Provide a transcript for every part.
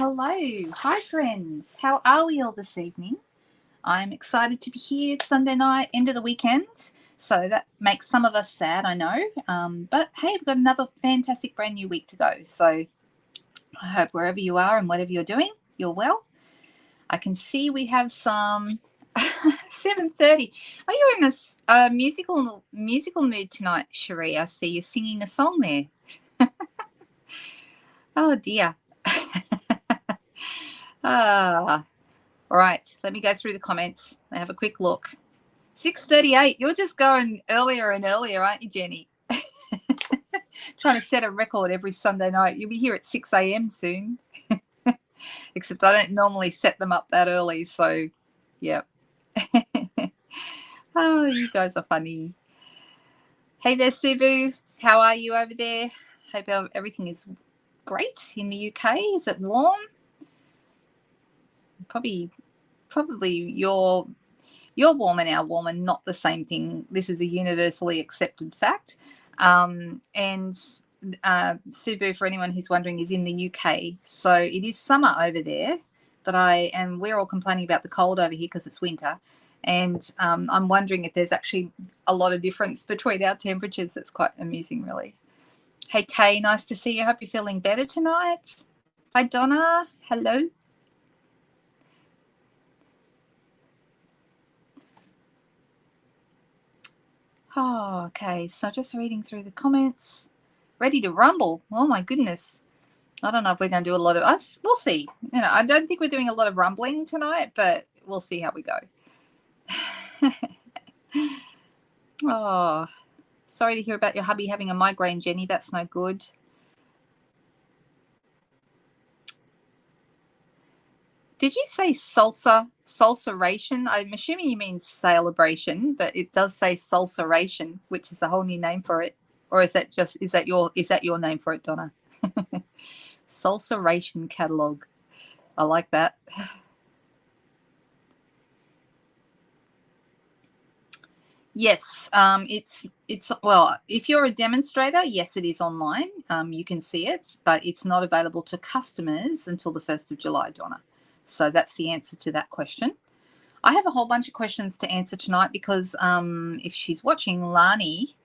Hello. Hi, friends. How are we all this evening? I'm excited to be here Sunday night, end of the weekend. So that makes some of us sad, I know. But hey, we've got another fantastic brand new week to go. So I hope wherever you are and whatever you're doing, you're well. I can see we have some 7:30. Are you in a musical mood tonight, Cherie? I see you singing a song there. Oh dear. All right, let me go through the comments. Have a quick look. 6:38. You're just going earlier and earlier, aren't you, Jenny? Trying to set a record every Sunday night. You'll be here at 6 a.m. soon. Except I don't normally set them up that early, so yeah. Oh, you guys are funny. Hey there, Subu. How are you over there? Hope everything is great in the UK. Is it warm? Probably you're warm and our warm and not the same thing. This is a universally accepted fact. And Subu, for anyone who's wondering, is in the UK. So it is summer over there, but we're all complaining about the cold over here because it's winter. And I'm wondering if there's actually a lot of difference between our temperatures. It's quite amusing, really. Hey, Kay, nice to see you. Hope you're feeling better tonight. Hi, Donna. Hello. Oh, okay. So just reading through the comments. Ready to rumble. Oh, my goodness. I don't know if we're going to do a lot of us. We'll see. You know, I don't think we're doing a lot of rumbling tonight, but we'll see how we go. Oh, sorry to hear about your hubby having a migraine, Jenny. That's no good. Did you say salsa-ration? I'm assuming you mean celebration, but it does say salsa-ration, which is a whole new name for it. Or is that your name for it, Donna? Salsa-ration catalog. I like that. Yes, it's well, if you're a demonstrator, yes, it is online. You can see it, but it's not available to customers until the 1st of July, Donna. So that's the answer to that question. I have a whole bunch of questions to answer tonight because if she's watching, Lani,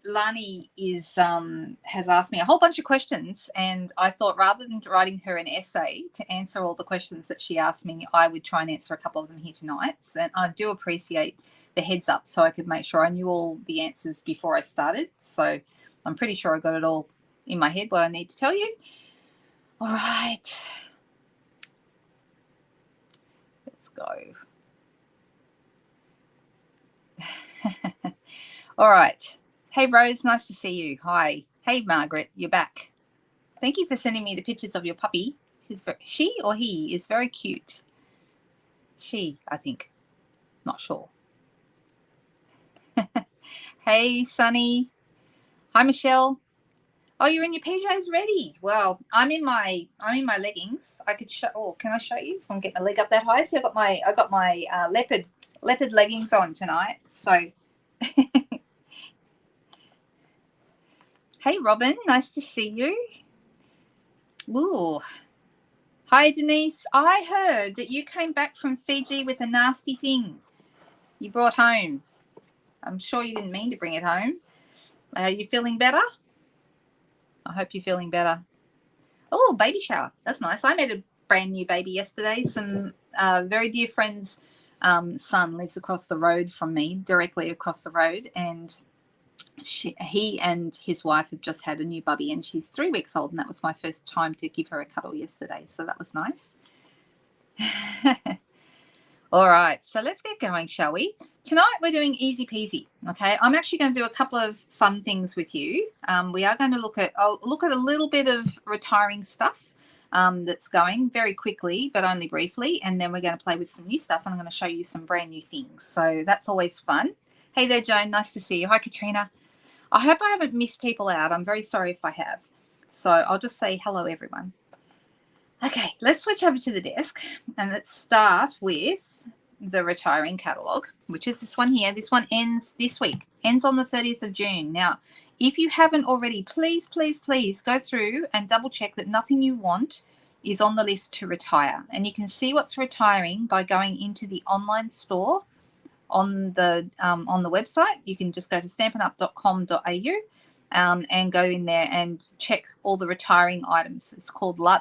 Lani has asked me a whole bunch of questions, and I thought rather than writing her an essay to answer all the questions that she asked me, I would try and answer a couple of them here tonight. And I do appreciate the heads up so I could make sure I knew all the answers before I started. So I'm pretty sure I got it all in my head, what I need to tell you. All right. Let's go. All right. Hey, Rose, nice to see you. Hi. Hey, Margaret, you're back. Thank you for sending me the pictures of your puppy. She or he is very cute. She, I think. Not sure. Hey, Sunny. Hi, Michelle. Oh, you're in your PJs ready. Well, I'm in my leggings. I could show. Oh, can I show you? If I can get my leg up that high. See, I got my leopard leggings on tonight. So. Hey, Robin. Nice to see you. Ooh. Hi, Denise. I heard that you came back from Fiji with a nasty thing you brought home. I'm sure you didn't mean to bring it home. Are you feeling better? I hope you're feeling better. Oh, baby shower. That's nice. I met a brand new baby yesterday. Some very dear friend's son lives across the road from me, directly across the road, and he and his wife have just had a new bubby, and she's 3 weeks old, and that was my first time to give her a cuddle yesterday, so that was nice. All right, so let's get going, shall we? Tonight we're doing easy peasy. Okay, I'm actually going to do a couple of fun things with you. We are going to look at a little bit of retiring stuff that's going very quickly, but only briefly, and then we're going to play with some new stuff, and I'm going to show you some brand new things. So that's always fun. Hey there, Joan. Nice to see you. Hi, Katrina. I hope I haven't missed people out. I'm very sorry if I have. So I'll just say hello, everyone. Okay, let's switch over to the desk and let's start with the retiring catalogue, which is this one here. This one ends this week, ends on the 30th of June. Now, If you haven't already, please, please, please go through and double check that nothing you want is on the list to retire. And you can see what's retiring by going into the online store on the website. You can just go to stampinup.com.au and go in there and check all the retiring items.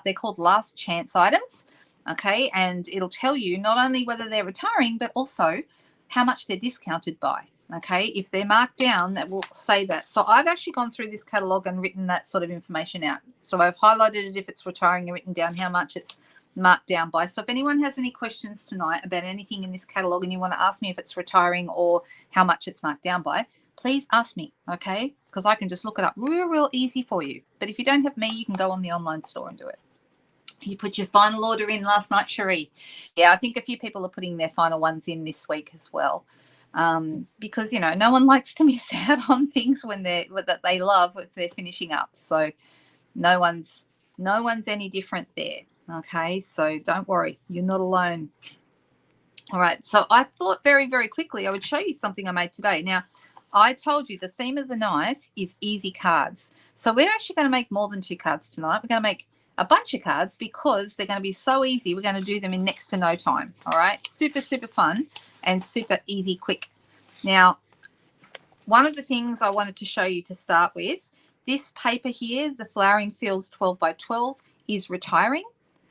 They're called last chance items, okay? And it'll tell you not only whether they're retiring, but also how much they're discounted by, okay? If they're marked down, that will say that. So I've actually gone through this catalogue and written that sort of information out. So I've highlighted it if it's retiring and written down how much it's marked down by. So if anyone has any questions tonight about anything in this catalogue and you want to ask me if it's retiring or how much it's marked down by, please ask me, okay? Because I can just look it up real easy for you. But if you don't have me, you can go on the online store and do it. You put your final order in last night, Cherie. Yeah, I think a few people are putting their final ones in this week as well. Because, you know, no one likes to miss out on things that they love if they're finishing up. So no one's any different there. Okay, so don't worry, you're not alone. All right, so I thought very quickly I would show you something I made today. Now, I told you the theme of the night is easy cards. So we're actually going to make more than 2 cards tonight. We're going to make a bunch of cards because they're going to be so easy. We're going to do them in next to no time. All right, super fun and super easy, quick. Now, one of the things I wanted to show you to start with, this paper here, the Flowering Fields 12 by 12, is retiring.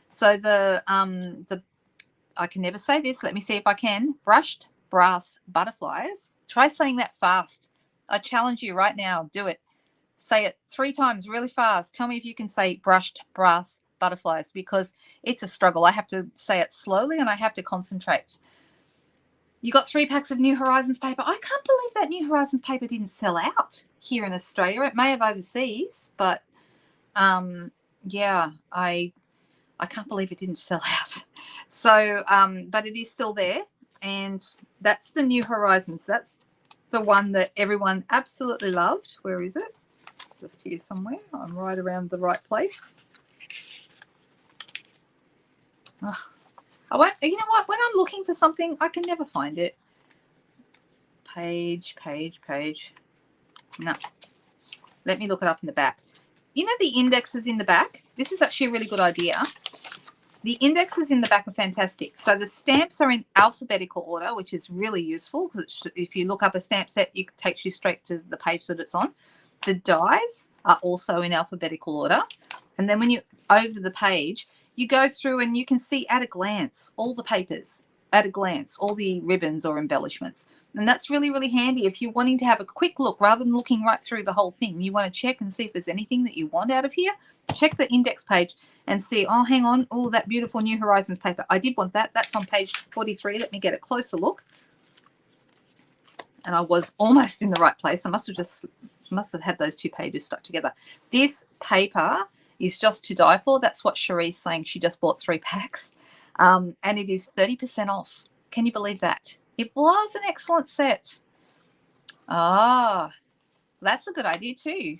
So I can never say this. Let me see if I can. Brushed brass butterflies. Try saying that fast. I challenge you right now. Do it. Say it 3 times really fast. Tell me if you can say brushed brass butterflies, because it's a struggle. I have to say it slowly and I have to concentrate. You got 3 packs of New Horizons paper. I can't believe that New Horizons paper didn't sell out here in Australia. It may have overseas, but yeah, I can't believe it didn't sell out. So, but it is still there, and that's the New Horizons. That's the one that everyone absolutely loved. Where is it? Just here somewhere. I'm right around the right place. Oh, you know what? When I'm looking for something, I can never find it. Page. No. Let me look it up in the back. You know the indexes in the back? This is actually a really good idea. The indexes in the back are fantastic. So the stamps are in alphabetical order, which is really useful because if you look up a stamp set, it takes you straight to the page that it's on. The dies are also in alphabetical order. And then when you over the page, you go through and you can see at a glance all the papers, at a glance, all the ribbons or embellishments. And that's really handy if you're wanting to have a quick look rather than looking right through the whole thing. You want to check and see if there's anything that you want out of here. Check the index page and see, oh, hang on, oh, that beautiful New Horizons paper. I did want that. That's on page 43. Let me get a closer look. And I was almost in the right place. I must have had those 2 pages stuck together. This paper is just to die for. That's what Cherie's saying. She just bought 3 packs. And it is 30% off. Can you believe that? It was an excellent set. Ah, that's a good idea too.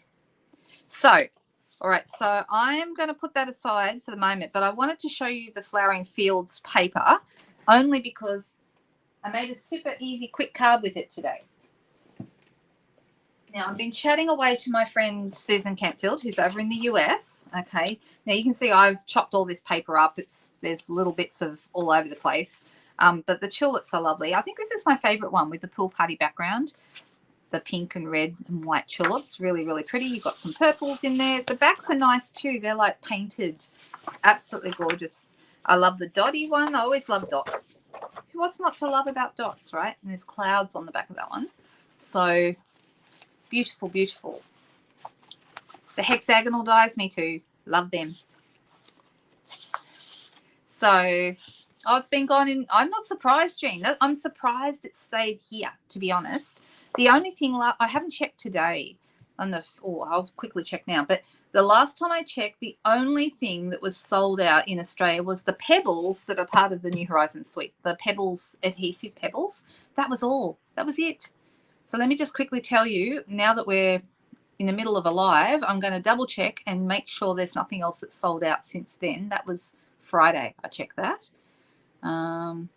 So, all right, so I'm going to put that aside for the moment, but I wanted to show you the Flowering Fields paper only because I made a super easy, quick card with it today. Now, I've been chatting away to my friend Susan Campfield, who's over in the US, okay? Now, you can see I've chopped all this paper up. There's little bits of all over the place, but the tulips are lovely. I think this is my favourite one with the pool party background, the pink and red and white tulips. Really pretty. You've got some purples in there. The backs are nice too. They're like painted. Absolutely gorgeous. I love the dotty one. I always love dots. What's not to love about dots, right? And there's clouds on the back of that one. So beautiful. The hexagonal dies, me too. Love them. So, oh, it's been gone in. I'm not surprised, Jean. I'm surprised it stayed here, to be honest. The only thing, I haven't checked today on the, oh, I'll quickly check now. But the last time I checked, the only thing that was sold out in Australia was the pebbles that are part of the New Horizons suite. The pebbles, adhesive pebbles. That was all. That was it. So let me just quickly tell you, now that we're in the middle of a live, I'm going to double check and make sure there's nothing else that's sold out since then. That was Friday. I checked that. And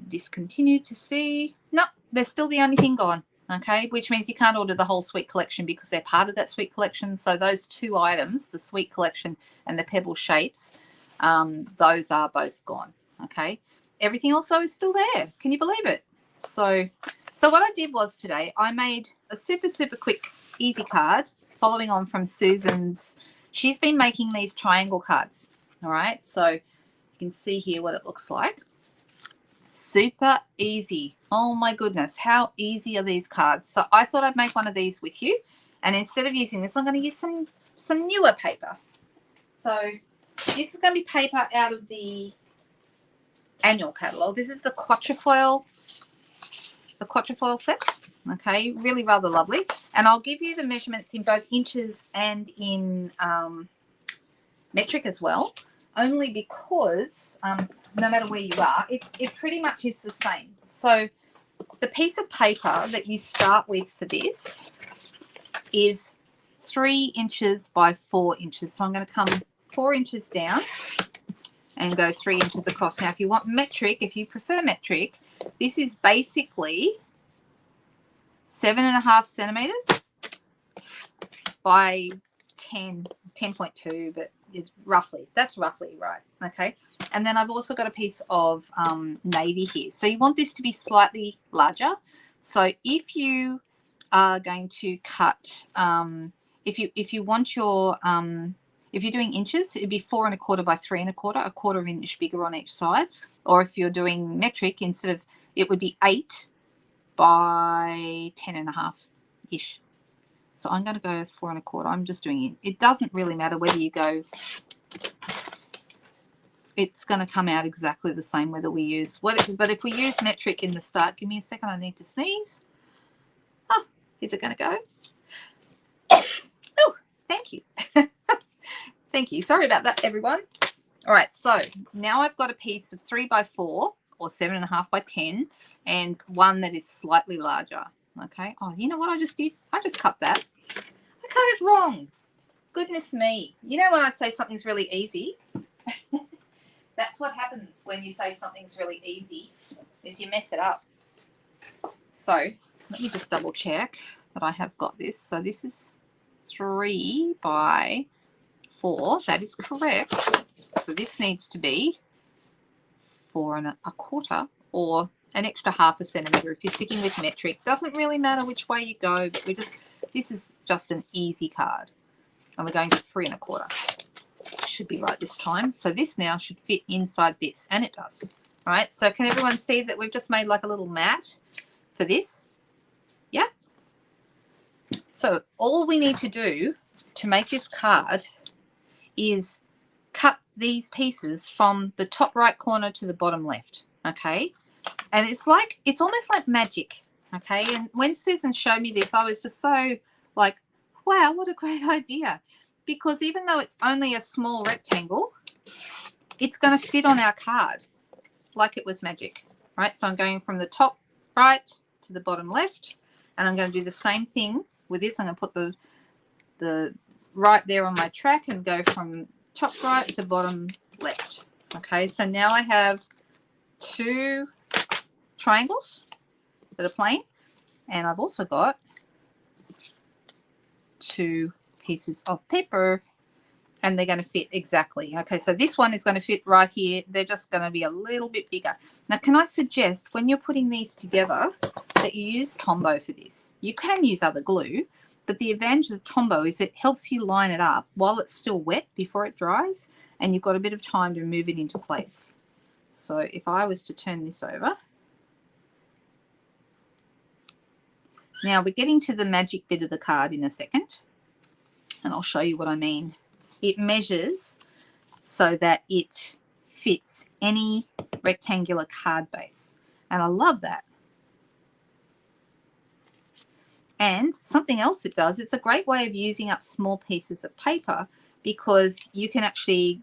discontinued to see. No, they're still the only thing gone. okay, which means you can't order the whole sweet collection because they're part of that sweet collection. So those two items, the sweet collection and the pebble shapes, those are both gone, okay. Everything else though is still there. Can you believe it? So what I did was today I made a super quick easy card following on from Susan's. She's been making these triangle cards, all right, so you can see here what it looks like. Super easy. Oh my goodness, how easy are these cards? So I thought I'd make one of these with you, and instead of using this, I'm going to use some newer paper. So this is going to be paper out of the annual catalogue. This is the quatrefoil set. Okay, really rather lovely. And I'll give you the measurements in both inches and in metric as well, only because no matter where you are, it pretty much is the same. So the piece of paper that you start with for this is 3 inches by 4 inches. So I'm going to come 4 inches down and go 3 inches across. Now, if you want metric, if you prefer metric, this is basically 7.5 centimeters by 10.2, but is roughly, that's roughly right. Okay, and then I've also got a piece of navy here. So you want this to be slightly larger. So if you are going to cut, if you want your if you're doing inches, it'd be 4 1/4 by 3 1/4, a quarter of an inch bigger on each side. Or if you're doing metric, instead of, it would be 8 by 10.5 ish. So I'm going to go 4 1/4. I'm just doing it. It doesn't really matter whether you go. It's going to come out exactly the same whether we use what. But if we use metric in the start, give me a second. I need to sneeze. Oh, is it going to go? Oh, thank you. Thank you. Sorry about that, everyone. All right. So now I've got a piece of 3 by 4 or 7.5 by 10, and one that is slightly larger. Okay. Oh, you know what I just did? I just cut that. I cut it wrong. Goodness me. You know when I say something's really easy? That's what happens when you say something's really easy, is you mess it up. So let me just double check that I have got this. So this is 3 by 4. That is correct. So this needs to be 4 1/4 or an extra 0.5 centimeter if you're sticking with metric. Doesn't really matter which way you go, but this is just an easy card. And we're going to 3 1/4. Should be right this time. So this now should fit inside this, and it does. All right, so can everyone see that we've just made like a little mat for this? Yeah. So all we need to do to make this card is cut these pieces from the top right corner to the bottom left. Okay, and it's almost like magic. Okay, and when Susan showed me this, I was just so like, wow, what a great idea. Because even though it's only a small rectangle, it's going to fit on our card like it was magic. Right, so I'm going from the top right to the bottom left, and I'm going to do the same thing with this. I'm going to put the right there on my track and go from top right to bottom left. Okay, so now I have 2 triangles that are plain, and I've also got 2 pieces of paper, and they're going to fit exactly. Okay, so this one is going to fit right here. They're just going to be a little bit bigger. Now, can I suggest when you're putting these together that you use Tombow for this? You can use other glue, but the advantage of Tombow is it helps you line it up while it's still wet before it dries, and you've got a bit of time to move it into place. So if I was to turn this over, now we're getting to the magic bit of the card in a second, and I'll show you what I mean. It measures so that it fits any rectangular card base, and I love that. And something else it does, it's a great way of using up small pieces of paper, because you can actually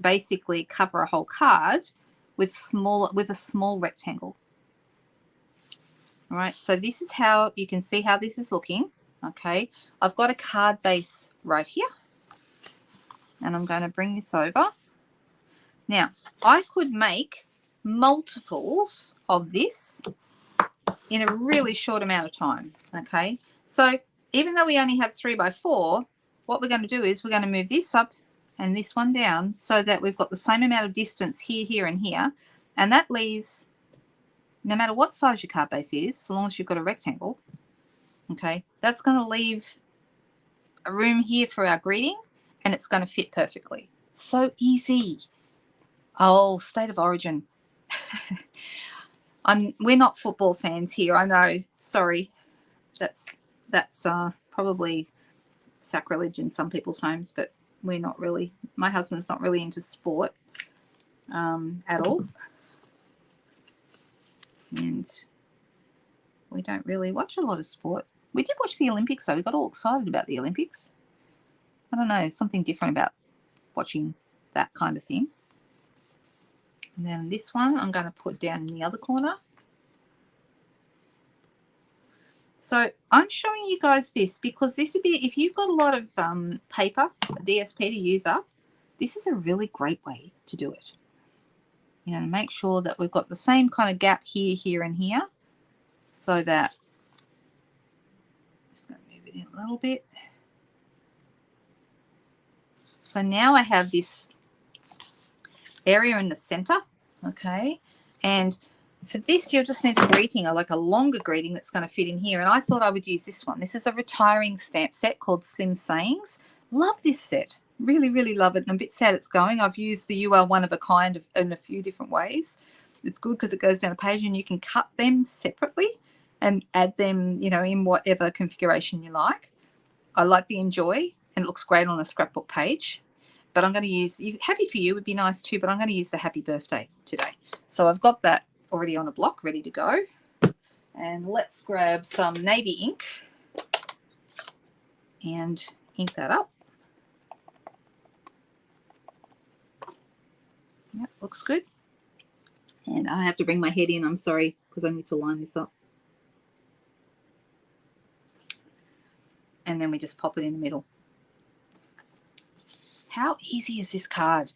basically cover a whole card with a small rectangle. All right, so this is how you can see how this is looking. Okay, I've got a card base right here, and I'm going to bring this over. Now, I could make multiples of this in a really short amount of time. Okay, so even though we only have 3x4, what we're going to do is we're going to move this up and this one down so that we've got the same amount of distance here, here, and here. And that leaves, no matter what size your card base is, so long as you've got a rectangle, okay, that's going to leave a room here for our greeting, and it's going to fit perfectly. So easy. Oh, state of origin. We're not football fans here, I know. Sorry. That's probably sacrilege in some people's homes, but we're not really. My husband's not really into sport at all. And we don't really watch a lot of sport. We did watch the Olympics, though. We got all excited about the Olympics. I don't know, something different about watching that kind of thing. And then this one I'm going to put down in the other corner. So I'm showing you guys this because this would be, if you've got a lot of paper, DSP to use up, this is a really great way to do it. You know, make sure that we've got the same kind of gap here, here, and here, so that, just going to move it in a little bit. So now I have this area in the center, okay, and for this you'll just need a greeting, or like a longer greeting that's going to fit in here. And I thought I would use this one. This is a retiring stamp set called Slim Sayings. Love this set. Really, really love it. And I'm a bit sad it's going. I've used the UL one of a kind in a few different ways. It's good because it goes down a page and you can cut them separately and add them, you know, in whatever configuration you like. I like the Enjoy, and it looks great on a scrapbook page. But I'm going to use, Happy for You would be nice too, but I'm going to use the Happy Birthday today. So I've got that already on a block ready to go. And let's grab some navy ink and ink that up. Yep, looks good. And I have to bring my head in, I'm sorry, because I need to line this up. And then we just pop it in the middle. How easy is this card?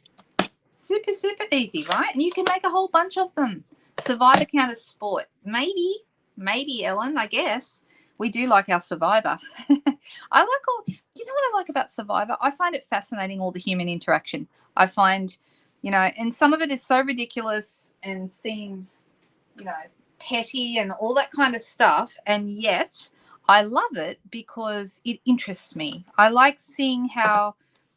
Super, super easy, right? And you can make a whole bunch of them. Survivor count as sport. Maybe, Ellen, I guess. We do like our Survivor. I like all, do you know what I like about Survivor? I find it fascinating, all the human interaction. I find, you know, and some of it is so ridiculous and seems, you know, petty and all that kind of stuff. And yet I love it because it interests me. I like seeing how,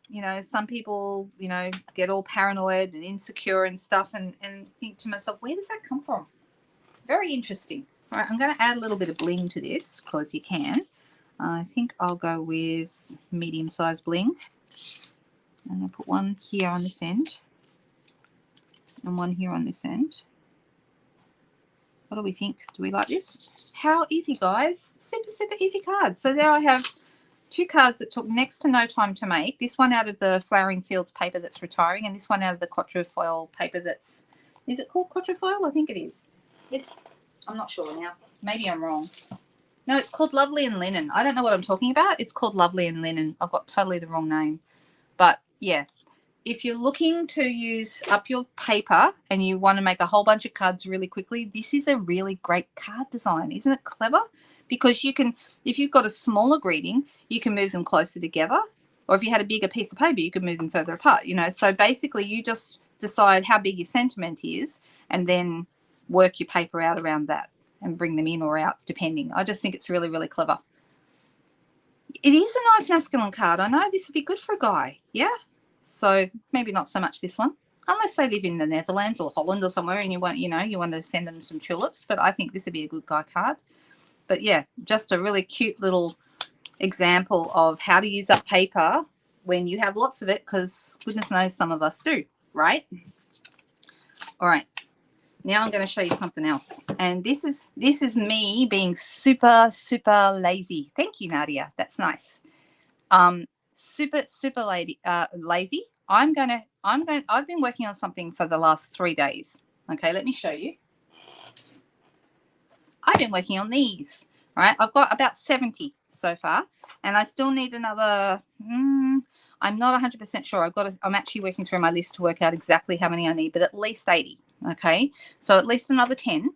you know, some people, you know, get all paranoid and insecure and stuff, and think to myself, where does that come from? Very interesting. All right, I'm going to add a little bit of bling to this because you can. I think I'll go with medium-sized bling. I'm going to put one here on this end and one here on this end. What do we think? Do we like this? How easy, guys. Super, super easy cards. So there I have two cards that took next to no time to make. This one out of the Flowering Fields paper that's retiring, and this one out of the quatrefoil paper that's, is it called quatrefoil? I think it is. I'm not sure now. Maybe I'm wrong. No, it's called Lovely and Linen. I don't know what I'm talking about. It's called Lovely and Linen. I've got totally the wrong name. But yeah, if you're looking to use up your paper and you want to make a whole bunch of cards really quickly, this is a really great card design. Isn't it clever? Because you can, if you've got a smaller greeting, you can move them closer together. Or if you had a bigger piece of paper, you could move them further apart, you know. So basically you just decide how big your sentiment is and then work your paper out around that and bring them in or out depending. I just think it's really, really clever. It is a nice masculine card. I know this would be good for a guy. Yeah. So maybe not so much this one, unless they live in the Netherlands or Holland or somewhere and you want, you know, you want to send them some tulips. But I think this would be a good guy card. But yeah, just a really cute little example of how to use up paper when you have lots of it, because goodness knows some of us do, right? All right. Now I'm going to show you something else. And this is me being super, super lazy. Thank you, Nadia. That's nice. Super, super lazy. I've been working on something for the last 3 days. Okay, let me show you. I've been working on these, right? I've got about 70 so far, and I still need another, I'm not 100% sure. I'm actually working through my list to work out exactly how many I need, but at least 80, okay? So at least another 10,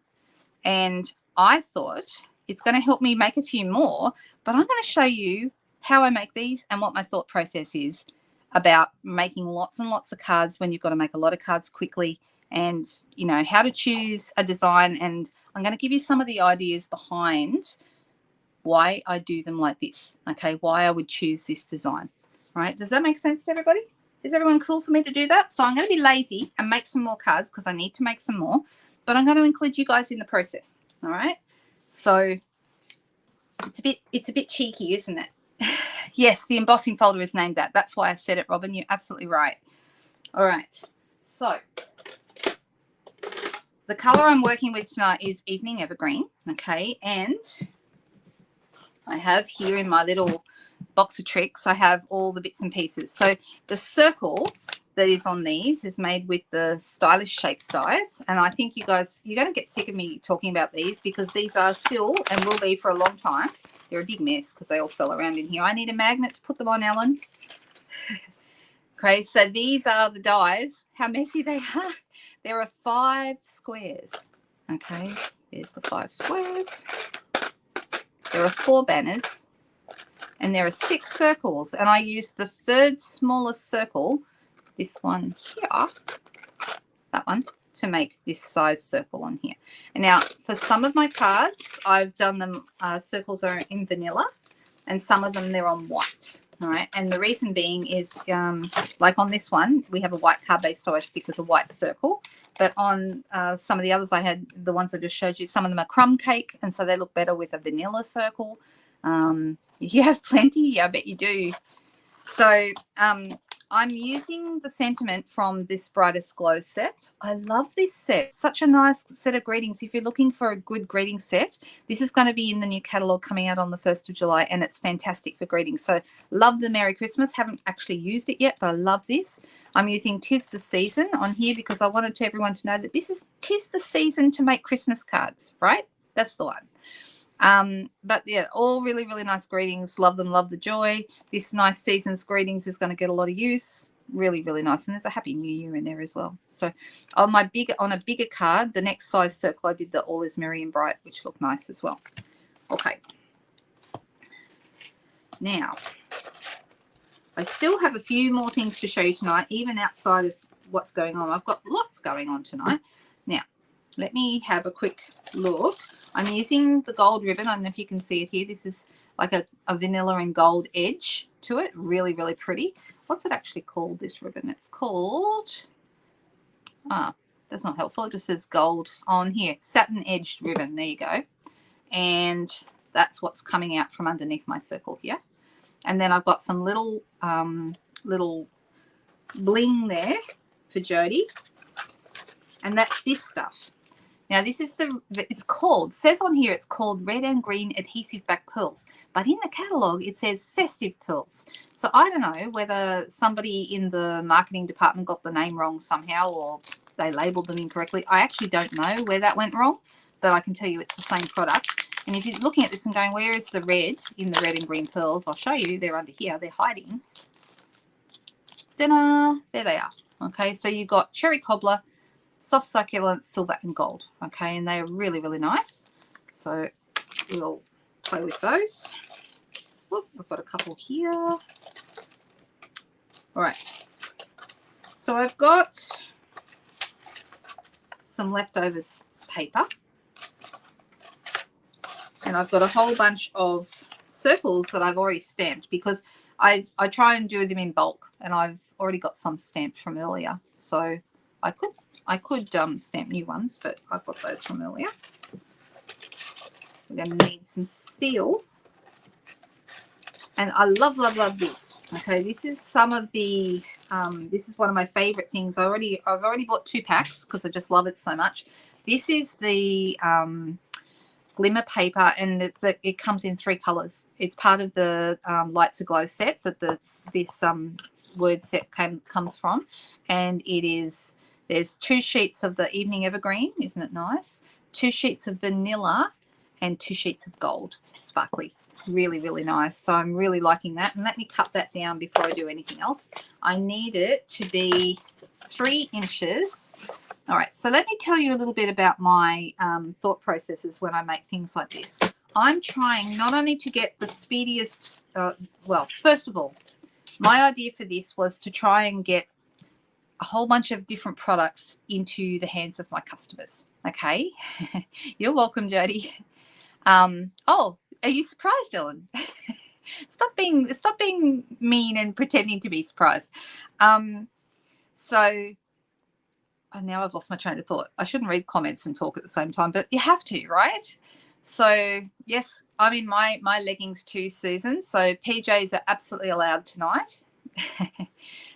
and I thought it's going to help me make a few more, but I'm going to show you how I make these and what my thought process is about making lots and lots of cards when you've got to make a lot of cards quickly, and, you know, how to choose a design. And I'm going to give you some of the ideas behind why I do them like this, okay, why I would choose this design. All right, does that make sense to everybody? Is everyone cool for me to do that? So I'm going to be lazy and make some more cards because I need to make some more, but I'm going to include you guys in the process. All right, so it's a bit cheeky, isn't it? Yes, the embossing folder is named that. That's why I said it, Robin. You're absolutely right. All right, so the color I'm working with tonight is Evening Evergreen, okay, and I have here in my little box of tricks, I have all the bits and pieces. So the circle that is on these is made with the Stylish Shapes dies, and I think you guys, you're going to get sick of me talking about these because these are still and will be for a long time. They're a big mess because they all fell around in here. I need a magnet to put them on, Ellen. Okay, so these are the dies. How messy they are. There are 5 squares. Okay, there's the 5 squares. There are 4 banners, and there are 6 circles, and I use the 3rd smallest circle, this one here, that one, to make this size circle on here. And now for some of my cards, I've done them, circles are in vanilla, and some of them they're on white. All right, and the reason being is like on this one we have a white card base, so I stick with a white circle, but on some of the others I had, the ones I just showed you, some of them are crumb cake, and so they look better with a vanilla circle. You have plenty, I bet you do. So I'm using the sentiment from this Brightest Glow set. I love this set. Such a nice set of greetings. If you're looking for a good greeting set, this is going to be in the new catalogue coming out on the 1st of July, and it's fantastic for greetings. So love the Merry Christmas. Haven't actually used it yet, but I love this. I'm using 'Tis the Season on here because I wanted everyone to know that this is 'tis the season to make Christmas cards, right? That's the one. But yeah, all really, really nice greetings. Love them, love the joy. This nice season's greetings is going to get a lot of use. Really, really nice. And there's a Happy New Year in there as well. So on a bigger card, the next size circle, I did the All is Merry and Bright, which looked nice as well. Okay. Now, I still have a few more things to show you tonight, even outside of what's going on. I've got lots going on tonight. Now, let me have a quick look. I'm using the gold ribbon. I don't know if you can see it here. This is like a vanilla and gold edge to it. Really, really pretty. What's it actually called, this ribbon? It's called, that's not helpful. It just says gold on here. Satin edged ribbon. There you go. And that's what's coming out from underneath my circle here. And then I've got some little bling there for Jody. And that's this stuff. Now, this is it's called, says on here, it's called Red and Green Adhesive Back Pearls. But in the catalogue, it says Festive Pearls. So I don't know whether somebody in the marketing department got the name wrong somehow, or they labelled them incorrectly. I actually don't know where that went wrong, but I can tell you it's the same product. And if you're looking at this and going, where is the red in the Red and Green Pearls? I'll show you. They're under here. They're hiding. Ta-da! There they are. Okay, so you've got Cherry Cobbler, Soft Succulent, Silver and Gold. Okay, and they are really, really nice. So we'll play with those. Whoop, I've got a couple here. All right. So I've got some leftovers paper. And I've got a whole bunch of circles that I've already stamped because I try and do them in bulk, and I've already got some stamped from earlier. So I could stamp new ones, but I've got those from earlier. We're going to need some steel. And I love, love, love this. Okay, this is some of the, this is one of my favorite things. I've already bought 2 packs because I just love it so much. This is the Glimmer Paper, and it comes in 3 colors. It's part of the Lights Aglow set that this word set comes from, and there's 2 sheets of the Evening Evergreen. Isn't it nice? 2 sheets of vanilla and 2 sheets of gold, sparkly. Really, really nice. So I'm really liking that. And let me cut that down before I do anything else. I need it to be 3 inches All right, so let me tell you a little bit about my thought processes when I make things like this. I'm trying not only to get the speediest, well, first of all, my idea for this was to try and get a whole bunch of different products into the hands of my customers. Okay, you're welcome, Jody. Oh, are you surprised, Ellen? Stop being mean and pretending to be surprised. So now I've lost my train of thought. I shouldn't read comments and talk at the same time, but you have to, right? So yes, I'm in my leggings too, Susan. So PJs are absolutely allowed tonight.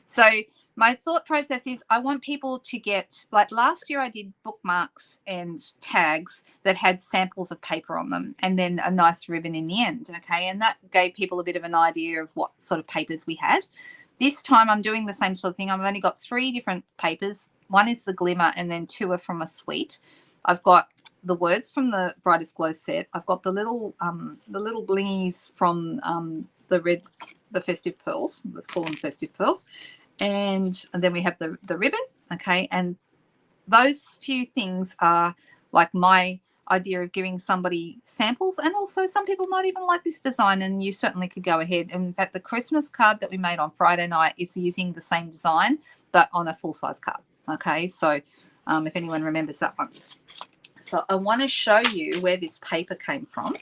So my thought process is I want people to get, like last year I did bookmarks and tags that had samples of paper on them and then a nice ribbon in the end, okay? And that gave people a bit of an idea of what sort of papers we had. This time I'm doing the same sort of thing. I've only got 3 different papers. One is the Glimmer and then 2 are from a suite. I've got the words from the Brightest Glow set. I've got the little blingies from the Festive Pearls. Let's call them Festive Pearls. And then we have the ribbon, okay? And those few things are like my idea of giving somebody samples, and also some people might even like this design, and you certainly could go ahead. And in fact, the Christmas card that we made on Friday night is using the same design, but on a full-size card, okay? So if anyone remembers that one. So I want to show you where this paper came from.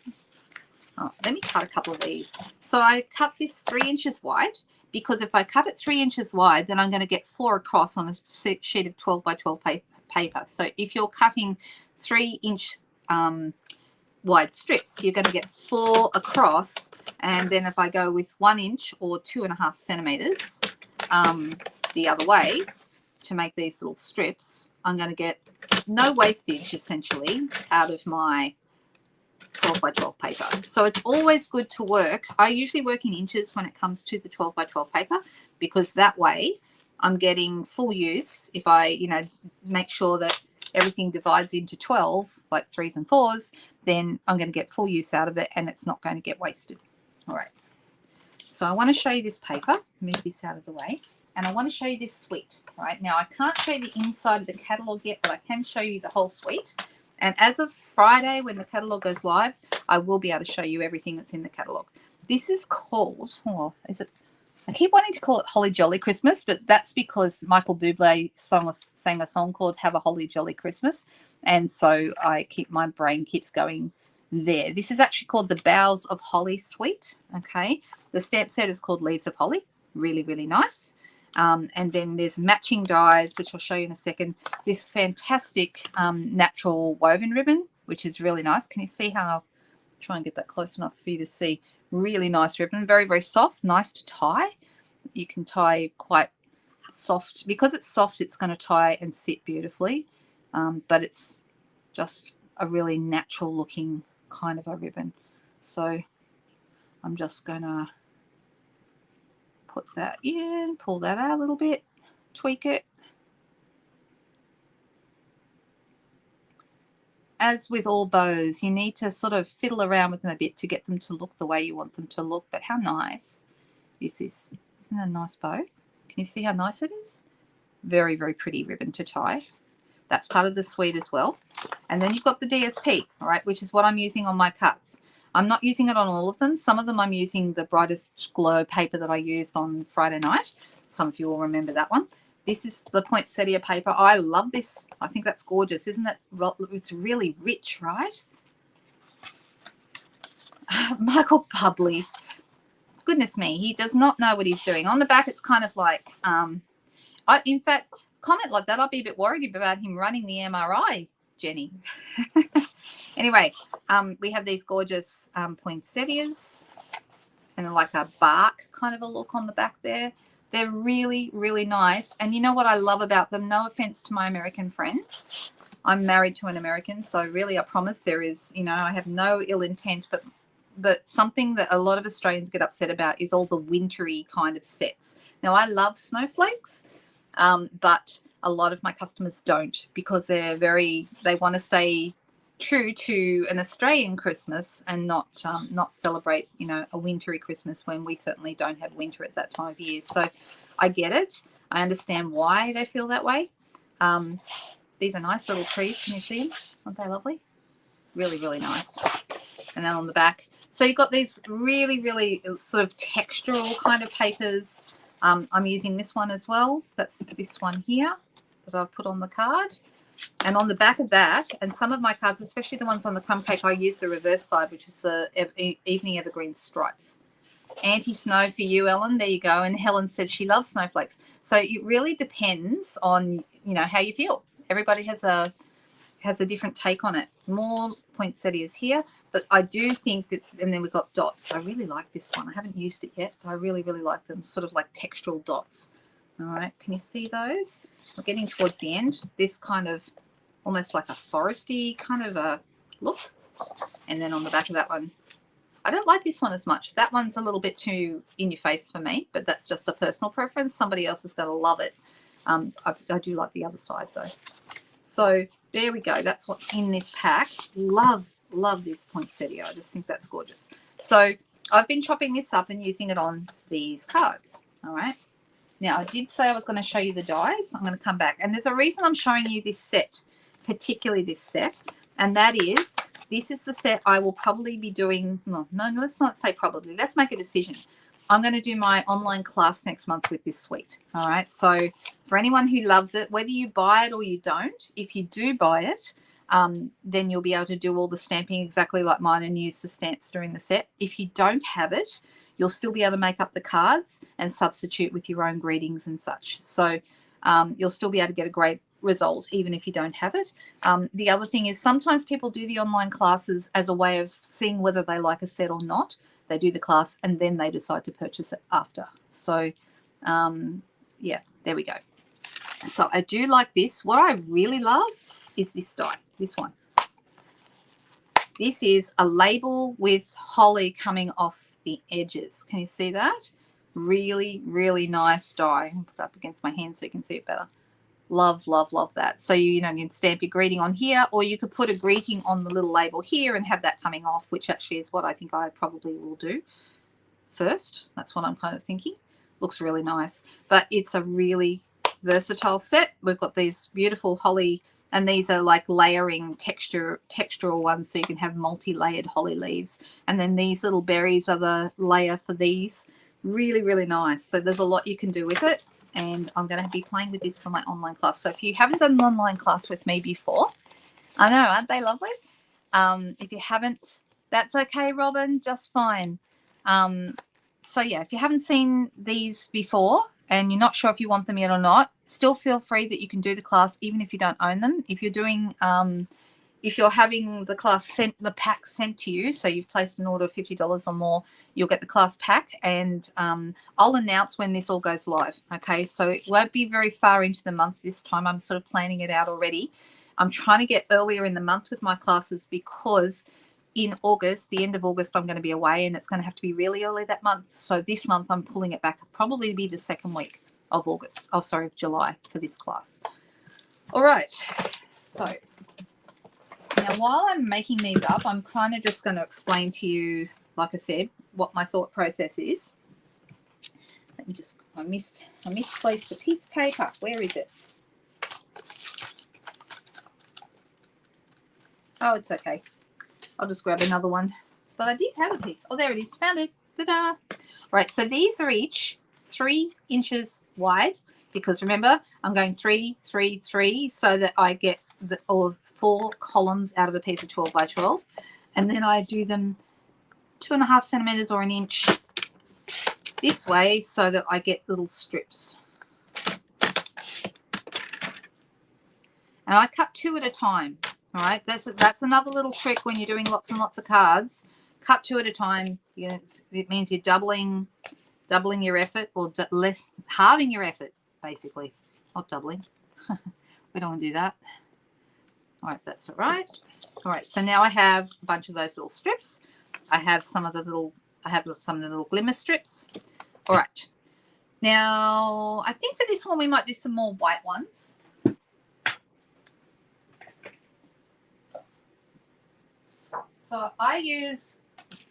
Oh, let me cut a couple of these. So I cut this 3 inches wide, because if I cut it 3 inches wide, then I'm going to get 4 across on a sheet of 12 by 12 paper. So if you're cutting 3-inch wide strips, you're going to get 4 across. And then if I go with 1 inch or 2.5 centimeters the other way to make these little strips, I'm going to get no wastage essentially out of my 12 by 12 paper. So it's always good to work. I usually work in inches when it comes to the 12 by 12 paper, because that way I'm getting full use. If I, make sure that everything divides into 12, like 3s and 4s, then I'm going to get full use out of it and it's not going to get wasted. All right. So I want to show you this paper. Move this out of the way. And I want to show you this suite. All right. Now I can't show you the inside of the catalogue yet, but I can show you the whole suite. And as of Friday, when the catalogue goes live, I will be able to show you everything that's in the catalogue. This is called, I keep wanting to call it Holly Jolly Christmas, but that's because Michael Bublé sang a song called Have a Holly Jolly Christmas. And so my brain keeps going there. This is actually called the Boughs of Holly Suite. Okay. The stamp set is called Leaves of Holly. Really, really nice. And then there's matching dies, which I'll show you in a second. This fantastic natural woven ribbon, which is really nice. Can you see how? I'll try and get that close enough for you to see. Really nice ribbon, very, very soft, nice to tie. You can tie quite soft. Because it's soft, it's going to tie and sit beautifully. But it's just a really natural looking kind of a ribbon. So I'm just going to put that in, pull that out a little bit, tweak it. As with all bows, you need to sort of fiddle around with them a bit to get them to look the way you want them to look. But how nice is this? Isn't that a nice bow? Can you see how nice it is? Very, very pretty ribbon to tie. That's part of the suite as well. And then you've got the DSP, all right, which is what I'm using on my cuts. I'm not using it on all of them. Some of them I'm using the Brightest Glow paper that I used on Friday night. Some of you will remember that one. This is the poinsettia paper. I love this. I think that's gorgeous, isn't it? It's really rich, right? Michael Bublé. Goodness me, he does not know what he's doing. On the back, it's kind of like, in fact, comment like that, I'll be a bit worried about him running the MRI, Jenny. Anyway, we have these gorgeous poinsettias and like a bark kind of a look on the back there. They're really, really nice. And you know what I love about them? No offense to my American friends. I'm married to an American, so really I promise there is, I have no ill intent, but something that a lot of Australians get upset about is all the wintry kind of sets. Now, I love snowflakes, but a lot of my customers don't, because they want to stay true to an Australian Christmas and not celebrate, a wintry Christmas when we certainly don't have winter at that time of year. So I get it. I understand why they feel that way. These are nice little trees. Can you see them? Aren't they lovely? Really, really nice. And then on the back. So you've got these really, really sort of textural kind of papers. I'm using this one as well. That's this one here that I've put on the card. And on the back of that, and some of my cards, especially the ones on the crumb cake, I use the reverse side, which is the Evening Evergreen Stripes. Anti-snow for you, Ellen. There you go. And Helen said she loves snowflakes. So it really depends on, you know, how you feel. Everybody has a different take on it. More poinsettias here, but I do think that, and then we've got dots. I really like this one. I haven't used it yet, but I really, really like them. Sort of like textural dots. All right, can you see those? We're getting towards the end. This kind of almost like a foresty kind of a look. And then on the back of that one, I don't like this one as much. That one's a little bit too in your face for me, but that's just a personal preference. Somebody else is going to love it. I do like the other side though. So there we go. That's what's in this pack. Love this poinsettia. I just think that's gorgeous. So I've been chopping this up and using it on these cards. All right. Now, I did say I was going to show you the dies. I'm going to come back. And there's a reason I'm showing you this set, particularly this set. And that is, this is the set I will probably be doing. Well, no, let's not say probably. Let's make a decision. I'm going to do my online class next month with this suite. All right. So for anyone who loves it, whether you buy it or you don't, if you do buy it, then you'll be able to do all the stamping exactly like mine and use the stamps during the set. If you don't have it, you'll still be able to make up the cards and substitute with your own greetings and such. So you'll still be able to get a great result even if you don't have it. The other thing is sometimes people do the online classes as a way of seeing whether they like a set or not. They do the class and then they decide to purchase it after. So yeah, there we go. So I do like this. What I really love is this die, this one. This is a label with holly coming off the edges. Can you see that? Really, really nice die. I'll put it up against my hand so you can see it better. Love, love, love that. So you know, you can stamp your greeting on here, or you could put a greeting on the little label here and have that coming off, which actually is what I think I probably will do first. That's what I'm kind of thinking. Looks really nice. But it's a really versatile set. We've got these beautiful holly, and these are like layering textural ones, so you can have multi-layered holly leaves. And then these little berries are the layer for these. Really, really nice. So there's a lot you can do with it. And I'm going to be playing with this for my online class. So if you haven't done an online class with me before, I know, aren't they lovely? If you haven't, that's okay, Robin, just fine. So yeah, if you haven't seen these before and you're not sure if you want them yet or not, still feel free that you can do the class even if you don't own them. If you're doing, if you're having the class sent, the pack sent to you, so you've placed an order of $50 or more, you'll get the class pack, and I'll announce when this all goes live. Okay, so it won't be very far into the month this time. I'm sort of planning it out already. I'm trying to get earlier in the month with my classes because in August, the end of August, I'm going to be away, and it's going to have to be really early that month. So this month I'm pulling it back, probably be the second week of August. Oh, sorry, of July for this class. All right, so now while I'm making these up, I'm kind of just going to explain to you, like I said, what my thought process is. Let me just, I misplaced a piece of paper. Where is it? Oh, it's okay. I'll just grab another one. But I did have a piece. Oh, there it is. Found it. Ta-da! Right, so these are each 3 inches wide, because remember, I'm going 3, 3, 3, so that I get all 4 columns out of a piece of 12 by 12. And then I do them 2.5 centimeters or an inch this way so that I get little strips. And I cut 2 at a time. All right, that's another little trick when you're doing lots and lots of cards. Cut 2 at a time. Yes, it means you're doubling your effort, or halving your effort, basically. Not doubling. We don't want to do that. All right, that's all right. All right, so now I have a bunch of those little strips. I have some of the little glimmer strips. All right. Now, I think for this one we might do some more white ones. So I use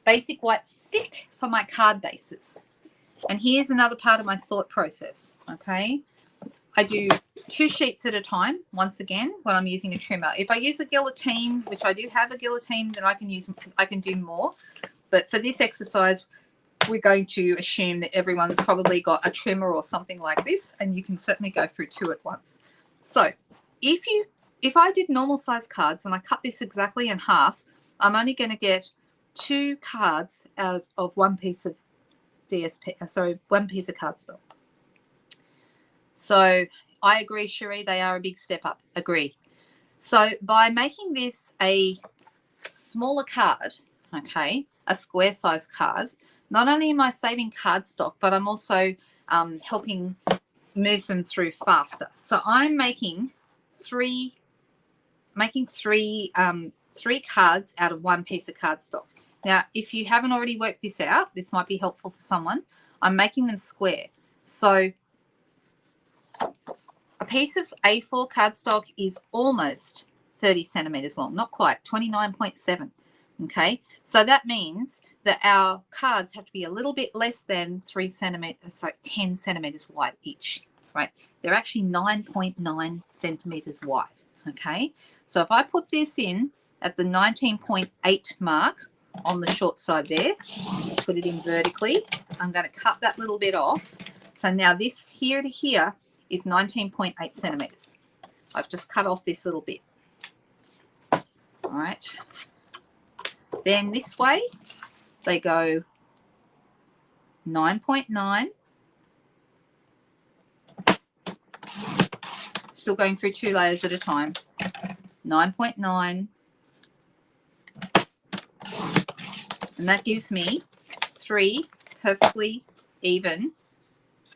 basic white thick for my card bases. And here's another part of my thought process, okay? I do 2 sheets at a time, once again, when I'm using a trimmer. If I use a guillotine, which I do have a guillotine, then I can do more. But for this exercise, we're going to assume that everyone's probably got a trimmer or something like this, and you can certainly go through 2 at once. So if I did normal size cards and I cut this exactly in half, I'm only going to get 2 cards out of 1 piece of DSP, sorry, 1 piece of cardstock. So I agree, Cherie, they are a big step up. Agree. So by making this a smaller card, okay, a square size card, not only am I saving cardstock, but I'm also helping move them through faster. So I'm making three cards out of 1 piece of cardstock. Now, if you haven't already worked this out, this might be helpful for someone. I'm making them square. So a piece of A4 cardstock is almost 30 centimeters long, not quite, 29.7. Okay, so that means that our cards have to be a little bit less than 10 centimeters wide each, right? They're actually 9.9 centimeters wide. Okay, so if I put this in at the 19.8 mark on the short side there, put it in vertically, I'm going to cut that little bit off. So now this here to here is 19.8 centimeters. I've just cut off this little bit. All right. Then this way, they go 9.9. Still going through 2 layers at a time. 9.9. And that gives me 3 perfectly even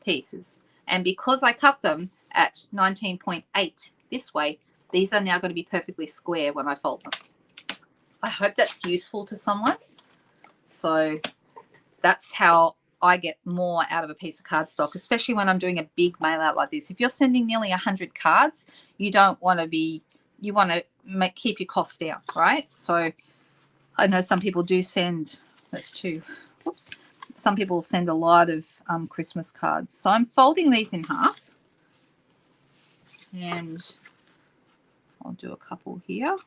pieces. And because I cut them at 19.8 this way, these are now going to be perfectly square when I fold them. I hope that's useful to someone. So that's how I get more out of a piece of cardstock, especially when I'm doing a big mail out like this. If you're sending nearly 100 cards, you don't want to be, you want to keep your costs down, right? So I know some people do send, that's 2, whoops. Some people send a lot of Christmas cards. So I'm folding these in half. And I'll do a couple here.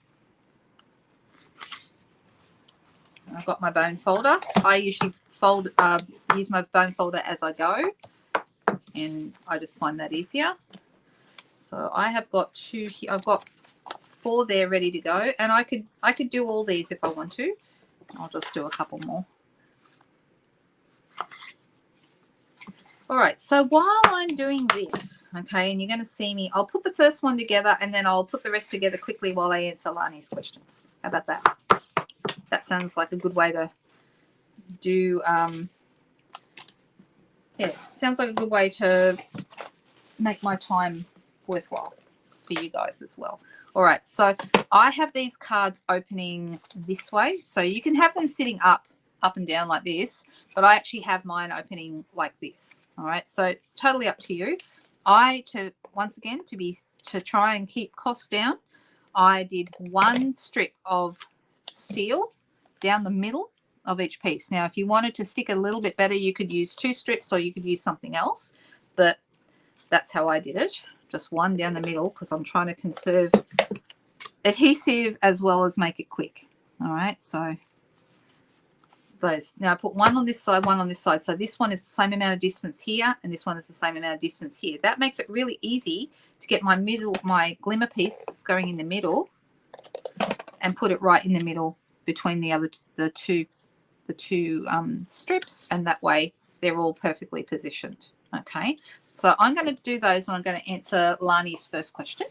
I've got my bone folder. I usually use my bone folder as I go, and I just find that easier. So I have got 2 here. I've got 4 there ready to go, and I could do all these if I want to. I'll just do a couple more. All right, so while I'm doing this, okay, and you're going to see me, I'll put the first one together and then I'll put the rest together quickly while I answer Lani's questions. How about that? That sounds like a good way to do, yeah, sounds like a good way to make my time worthwhile for you guys as well. All right, so I have these cards opening this way. So you can have them sitting up and down like this, but I actually have mine opening like this. All right, so totally up to you. Once again, to try and keep costs down, I did 1 strip of seal down the middle of each piece. Now, if you wanted to stick a little bit better, you could use 2 strips or you could use something else, but that's how I did it. Just 1 down the middle because I'm trying to conserve adhesive as well as make it quick. All right, so those. Now I put 1 on this side, 1 on this side. So this one is the same amount of distance here, and this one is the same amount of distance here. That makes it really easy to get my glimmer piece that's going in the middle and put it right in the middle between the two strips, and that way they're all perfectly positioned. Okay, so I'm going to do those, and I'm going to answer Lani's first question.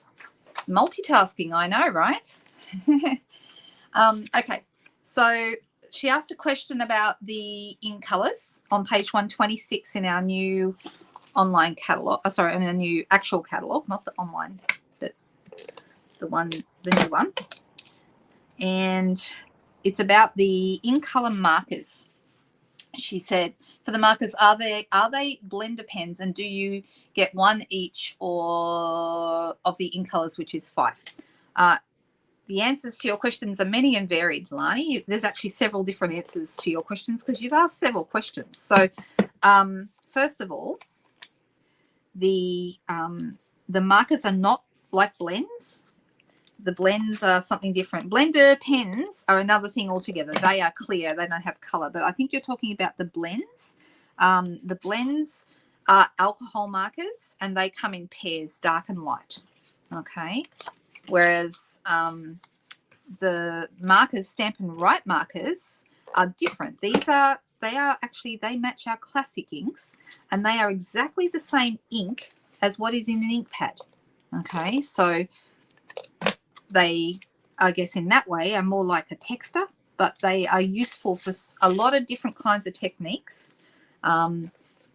Multitasking, I know, right? Okay, so she asked a question about the in colors on page 126 in our new online catalog. Sorry, in our new actual catalog, not the online, but the new one. And it's about the in color markers. She said, for the markers, are they blender pens, and do you get 1 each or of the in colors, which is 5? The answers to your questions are many and varied, Lani. There's actually several different answers to your questions because you've asked several questions. So first of all, the the markers are not like blends. The blends are something different. Blender pens are another thing altogether. They are clear. They don't have color. But I think you're talking about the blends. The blends are alcohol markers, and they come in pairs, dark and light. Okay. Whereas the markers, Stampin' Write markers, are different. They match our classic inks, and they are exactly the same ink as what is in an ink pad. Okay, so they, I guess in that way, are more like a texter, but they are useful for a lot of different kinds of techniques.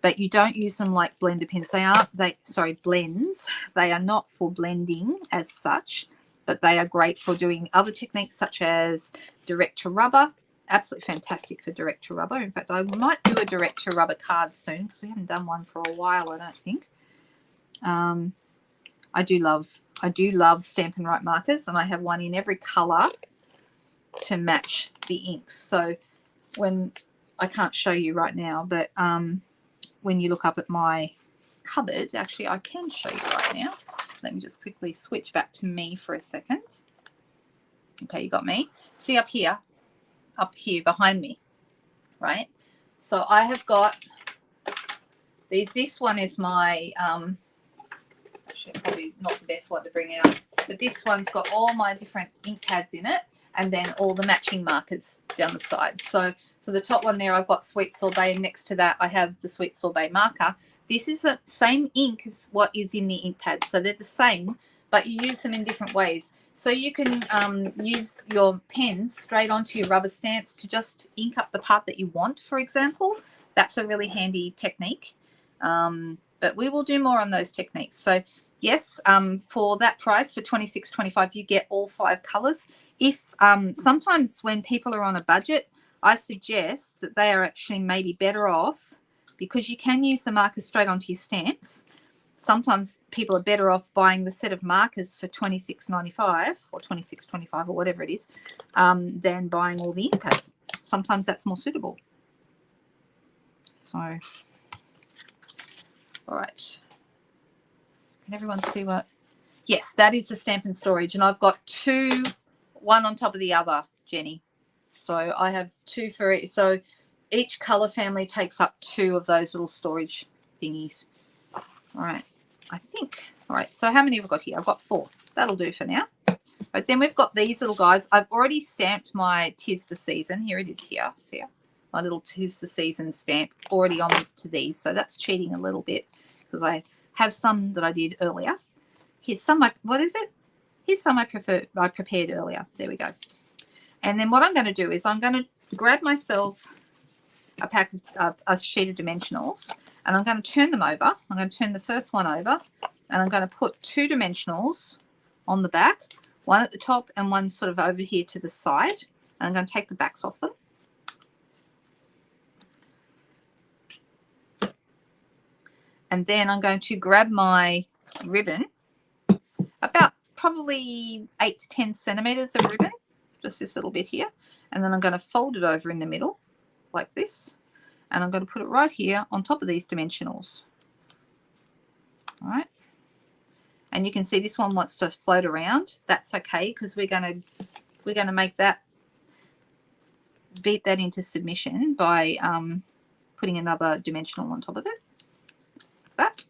But you don't use them like blender pens. Blends. They are not for blending as such, but they are great for doing other techniques such as direct to rubber. Absolutely fantastic for direct to rubber. In fact, I might do a direct to rubber card soon because we haven't done one for a while, I don't think. I do love Stampin' Write markers, and I have one in every color to match the inks. So when I can't show you right now, but when you look up at my cupboard, actually I can show you right now. Let me just quickly switch back to me for a second. Okay, you got me. See up here behind me, right? So I have got these. This one is my actually probably not the best one to bring out, but this one's got all my different ink pads in it, and then all the matching markers down the side. So for the top one there, I've got Sweet Sorbet, and next to that I have the Sweet Sorbet marker. This is the same ink as what is in the ink pad, so they're the same, but you use them in different ways. So you can use your pens straight onto your rubber stamps to just ink up the part that you want, for example. That's a really handy technique. But we will do more on those techniques. So yes, for that price, for $26.25, you get all 5 colors. If sometimes when people are on a budget, I suggest that they are actually maybe better off, because you can use the markers straight onto your stamps. Sometimes people are better off buying the set of markers for $26.95 or $26.25 or whatever it is, than buying all the ink pads. Sometimes that's more suitable. So, all right. Can everyone see what? Yes, that is the Stampin' Storage, and I've got 2, one on top of the other, Jenny. So I have 2 for it. So each color family takes up 2 of those little storage thingies. All right, I think. All right, so how many have we got here? I've got 4. That'll do for now. But then we've got these little guys. I've already stamped my 'Tis the Season. Here it is here. See my little 'Tis the Season stamp already on to these. So that's cheating a little bit because I have some that I did earlier. Here's some, what is it? Here's some I prepared earlier. There we go. And then what I'm going to do is I'm going to grab myself a sheet of dimensionals, and I'm going to turn them over. I'm going to turn the first one over, and I'm going to put 2 dimensionals on the back, one at the top and one sort of over here to the side. And I'm going to take the backs off them. And then I'm going to grab my ribbon, about probably 8 to 10 centimeters of ribbon, just this little bit here. And then I'm going to fold it over in the middle like this. And I'm going to put it right here on top of these dimensionals. All right. And you can see this one wants to float around. That's okay, because we're going to make that, beat that into submission by putting another dimensional on top of it. That.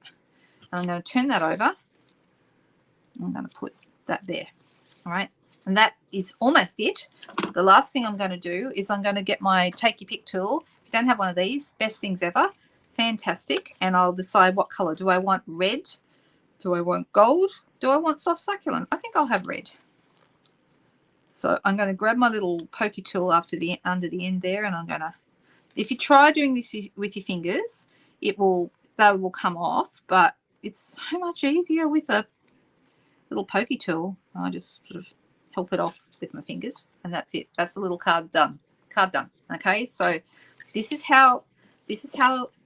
And I'm going to turn that over. I'm going to put that there. All right. And that is almost it. The last thing I'm going to do is I'm going to get my Take Your Pick tool. If you don't have one of these, best things ever. Fantastic. And I'll decide what color. Do I want red? Do I want gold? Do I want soft succulent? I think I'll have red. So I'm going to grab my little pokey tool under the end there, and I'm going to, if you try doing this with your fingers, they will come off, but it's so much easier with a little pokey tool. I just sort of help it off with my fingers, and that's it. That's a little card done. Card done. Okay, so this is how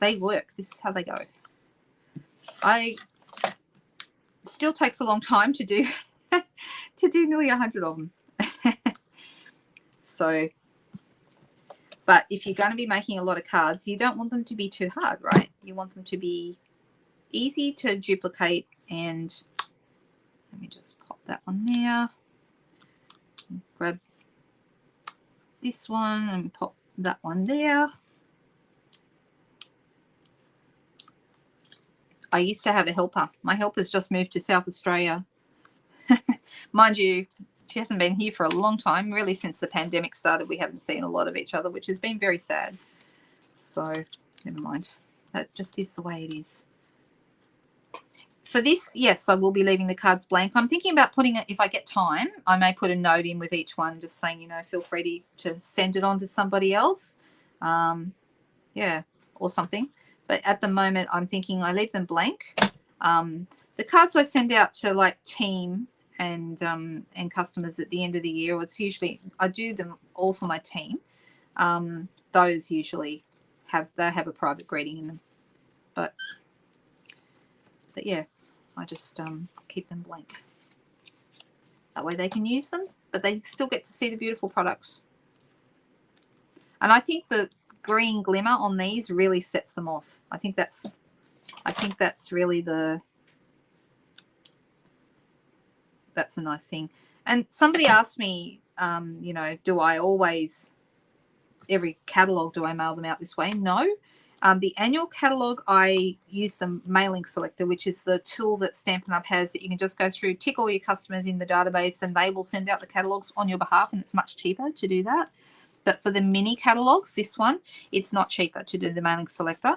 they work. This is how they go. It still takes a long time to do nearly 100 of them. So, but if you're going to be making a lot of cards, you don't want them to be too hard, right? You want them to be easy to duplicate. And let me just pop that one there. Grab this one and pop that one there. I used to have a helper. My helper's just moved to South Australia. Mind you, she hasn't been here for a long time. Really, since the pandemic started, we haven't seen a lot of each other, which has been very sad. So, never mind. That just is the way it is. For this, yes, I will be leaving the cards blank. I'm thinking about putting it, if I get time, I may put a note in with each one just saying, you know, feel free to send it on to somebody else. Yeah, or something. But at the moment, I'm thinking I leave them blank. The cards I send out to like team and customers at the end of the year, it's usually, I do them all for my team. Those usually have a private greeting in them. But yeah, I just keep them blank. That way they can use them, but they still get to see the beautiful products. And I think the green glimmer on these really sets them off. I think that's really that's a nice thing. And somebody asked me, you know, do I always, every catalogue, do I mail them out this way? No. The annual catalogue, I use the mailing selector, which is the tool that Stampin' Up has that you can just go through, tick all your customers in the database, and they will send out the catalogues on your behalf, and it's much cheaper to do that. But for the mini catalogues, this one, it's not cheaper to do the mailing selector.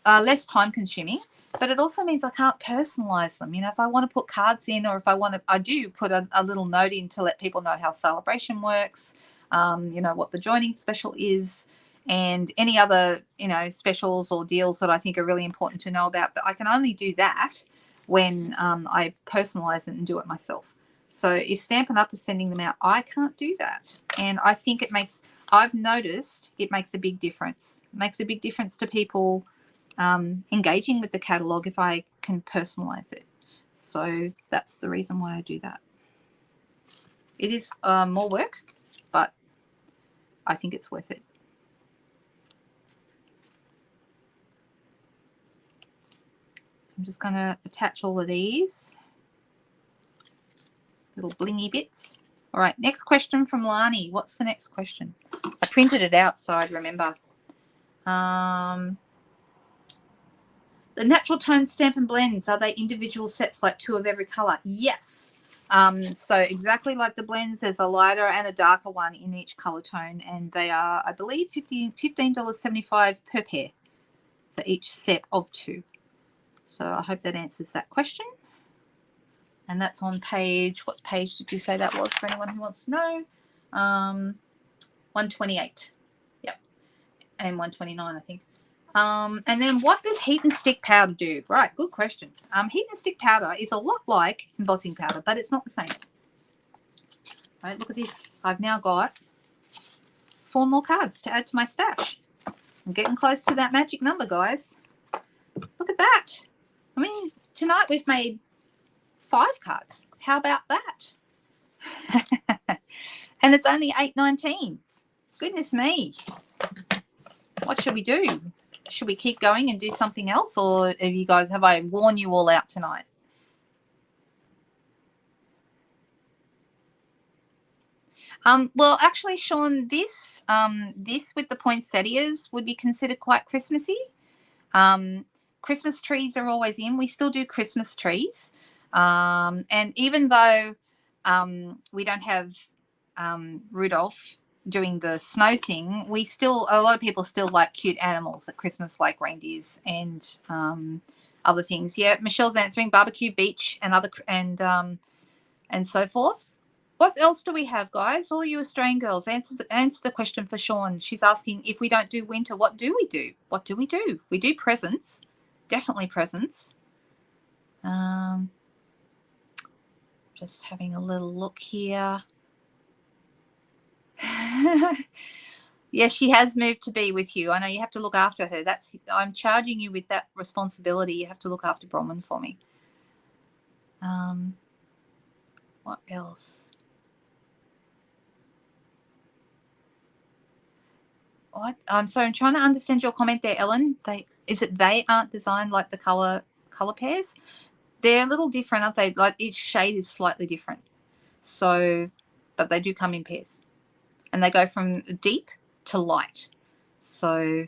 Less time consuming, but it also means I can't personalize them. You know, if I want to put cards in, or if I want to, I do put a little note in to let people know how celebration works, you know, what the joining special is, and any other, you know, specials or deals that I think are really important to know about. But I can only do that when I personalize it and do it myself. So if Stampin' Up is sending them out, I can't do that. And I think it makes, I've noticed it makes a big difference. It makes a big difference to people engaging with the catalogue if I can personalize it. So that's the reason why I do that. It is more work, but I think it's worth it. So I'm just going to attach all of these little blingy bits. All right, next question from Lani. What's the next question? I printed it out so I'd remember. The natural tone Stampin' Blends, are they individual sets like 2 of every color? Yes. So exactly like the blends, there's a lighter and a darker one in each color tone, and they are, I believe, $15.75 per pair for each set of 2. So I hope that answers that question. And that's on page, what page did you say that was for anyone who wants to know? 128. Yep. And 129, I think. And then what does heat and stick powder do? Right, good question. Heat and stick powder is a lot like embossing powder, but it's not the same. All right, look at this. I've now got 4 more cards to add to my stash. I'm getting close to that magic number, guys. Look at that. I mean, tonight we've made 5 cards. How about that? And it's only 8:19. Goodness me. What should we do? Should we keep going and do something else, or have I worn you all out tonight? Well, actually, Sean, this with the poinsettias would be considered quite Christmassy. Christmas trees are always in. We still do Christmas trees. And even though we don't have Rudolph doing the snow thing, a lot of people still like cute animals at Christmas, like reindeers and other things. Yeah, Michelle's answering barbecue, beach, and so forth. What else do we have, guys? All you Australian girls, answer the question for Sean. She's asking, if we don't do winter, what do we do? What do we do? We do presents, definitely presents. Just having a little look here. Yes, she has moved to be with you. I know you have to look after her. I'm charging you with that responsibility. You have to look after Bronwyn for me. What else? What? I'm sorry, I'm trying to understand your comment there, Ellen. They aren't designed like the color color pairs. They're a little different, aren't they? Like each shade is slightly different. So, but they do come in pairs. And they go from deep to light. So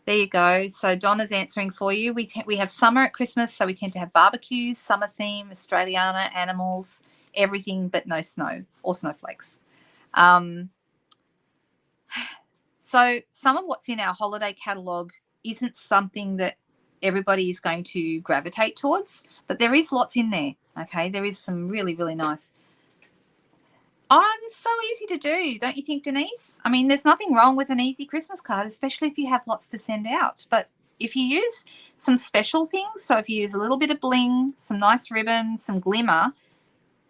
there you go. So Donna's answering for you. We have summer at Christmas, so we tend to have barbecues, summer theme, Australiana, animals, everything but no snow or snowflakes. So some of what's in our holiday catalogue isn't something that everybody is going to gravitate towards, but there is lots in there, okay? There is some really, really nice. Oh, it's so easy to do, don't you think, Denise? I mean, there's nothing wrong with an easy Christmas card, especially if you have lots to send out. But if you use some special things, so if you use a little bit of bling, some nice ribbons, some glimmer,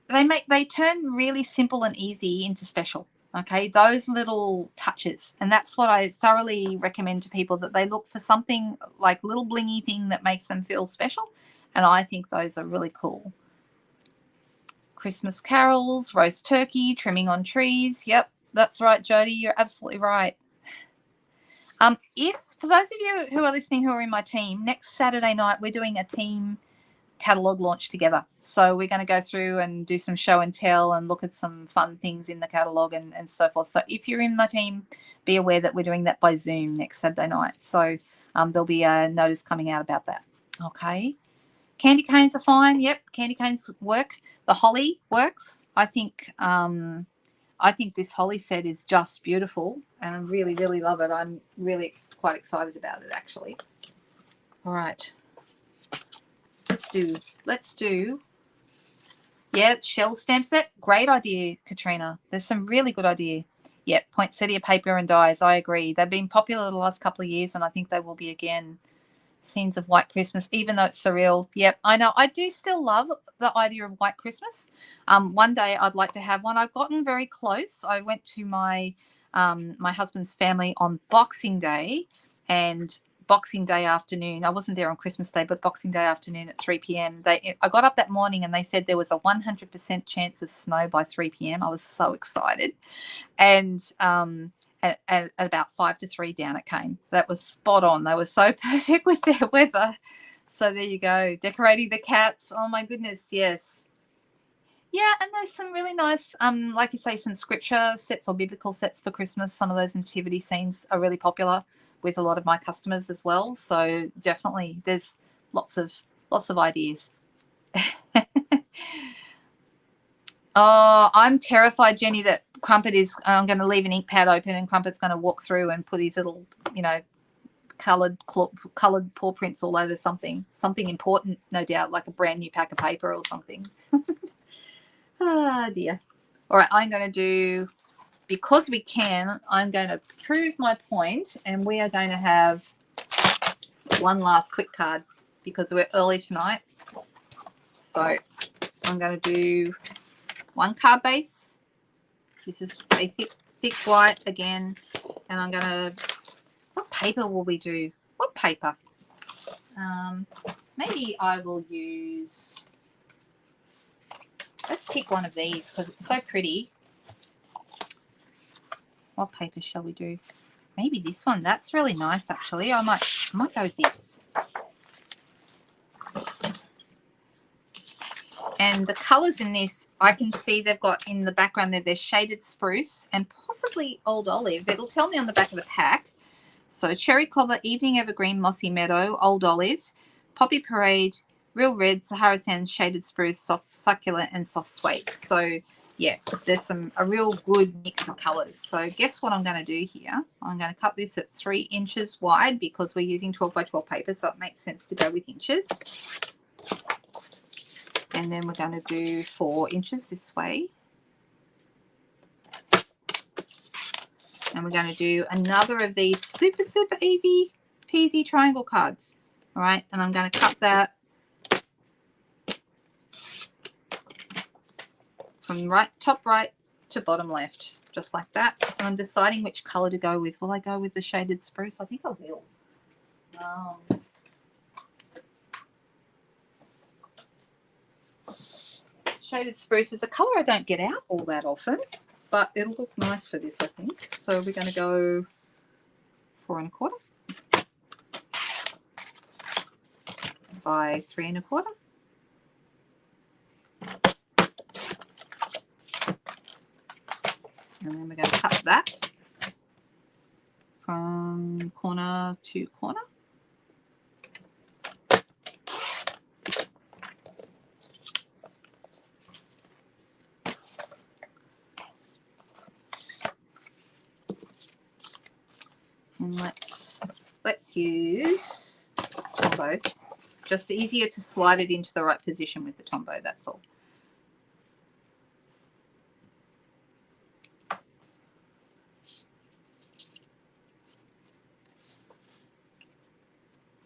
they turn really simple and easy into special. Okay, those little touches. And that's what I thoroughly recommend to people, that they look for something like little blingy thing that makes them feel special. And I think those are really cool. Christmas carols, roast turkey, trimming on trees. Yep, that's right, Jody. You're absolutely right. If for those of you who are listening who are in my team, next Saturday night we're doing a team catalogue launch together. So we're going to go through and do some show and tell and look at some fun things in the catalogue and so forth. So if you're in my team, be aware that we're doing that by Zoom next Saturday night. So there'll be a notice coming out about that. Okay. Candy canes are fine. Yep, candy canes work. The holly works. I think this holly set is just beautiful, and I really, really love it. I'm really quite excited about it, actually. All right. Let's do. Yeah, shell stamp set. Great idea, Katrina. There's some really good idea. Yep, poinsettia paper and dies. I agree. They've been popular the last couple of years, and I think they will be again. Scenes of White Christmas, even though it's surreal. Yep, I know. I do still love the idea of White Christmas. One day I'd like to have one. I've gotten very close. I went to my my husband's family on Boxing Day, and Boxing Day afternoon, I wasn't there on Christmas Day, but Boxing Day afternoon at 3 p.m. I got up that morning and they said there was a 100% chance of snow by 3 p.m. I was so excited. And at about 5 to 3 down it came. That was spot on. They were so perfect with their weather. So there you go. Decorating the cats. Oh my goodness, yes. Yeah, and there's some really nice, like you say, some scripture sets or biblical sets for Christmas. Some of those nativity scenes are really popular with a lot of my customers as well. So definitely there's lots of ideas. Oh, I'm terrified, Jenny, that Crumpet is, I'm going to leave an ink pad open and Crumpet's going to walk through and put his little, coloured paw prints all over something important, no doubt, like a brand new pack of paper or something. Ah, dear. All right, I'm going to do, because we can, I'm going to prove my point, and we are going to have one last quick card because we're early tonight. So I'm going to do one card base. This is basic thick white again, and I'm going to, what paper will we do? What paper? Maybe I will use, let's pick one of these because it's so pretty. What paper shall we do? Maybe this one. That's really nice, actually. I might go with this. And the colours in this, I can see they've got in the background there, there's shaded spruce and possibly old olive. It'll tell me on the back of the pack. So cherry cobbler, evening evergreen, mossy meadow, old olive, poppy parade, real red, Sahara sand, shaded spruce, soft succulent, and soft sweet. So yeah, there's a real good mix of colours. So guess what I'm going to do here? I'm going to cut this at 3 inches wide because we're using 12 by 12 paper, so it makes sense to go with inches. And then we're going to do 4 inches this way. And we're going to do another of these super, super easy peasy triangle cards. All right, and I'm going to cut that from top right to bottom left, just like that. And I'm deciding which colour to go with. Will I go with the shaded spruce? I think I will. Shaded spruce is a colour I don't get out all that often, but it'll look nice for this, I think. So we're going to go 4 1/4. by 3 1/4. And then we're going to cut that from corner to corner. And let's use Tombow. Just easier to slide it into the right position with the Tombow, that's all.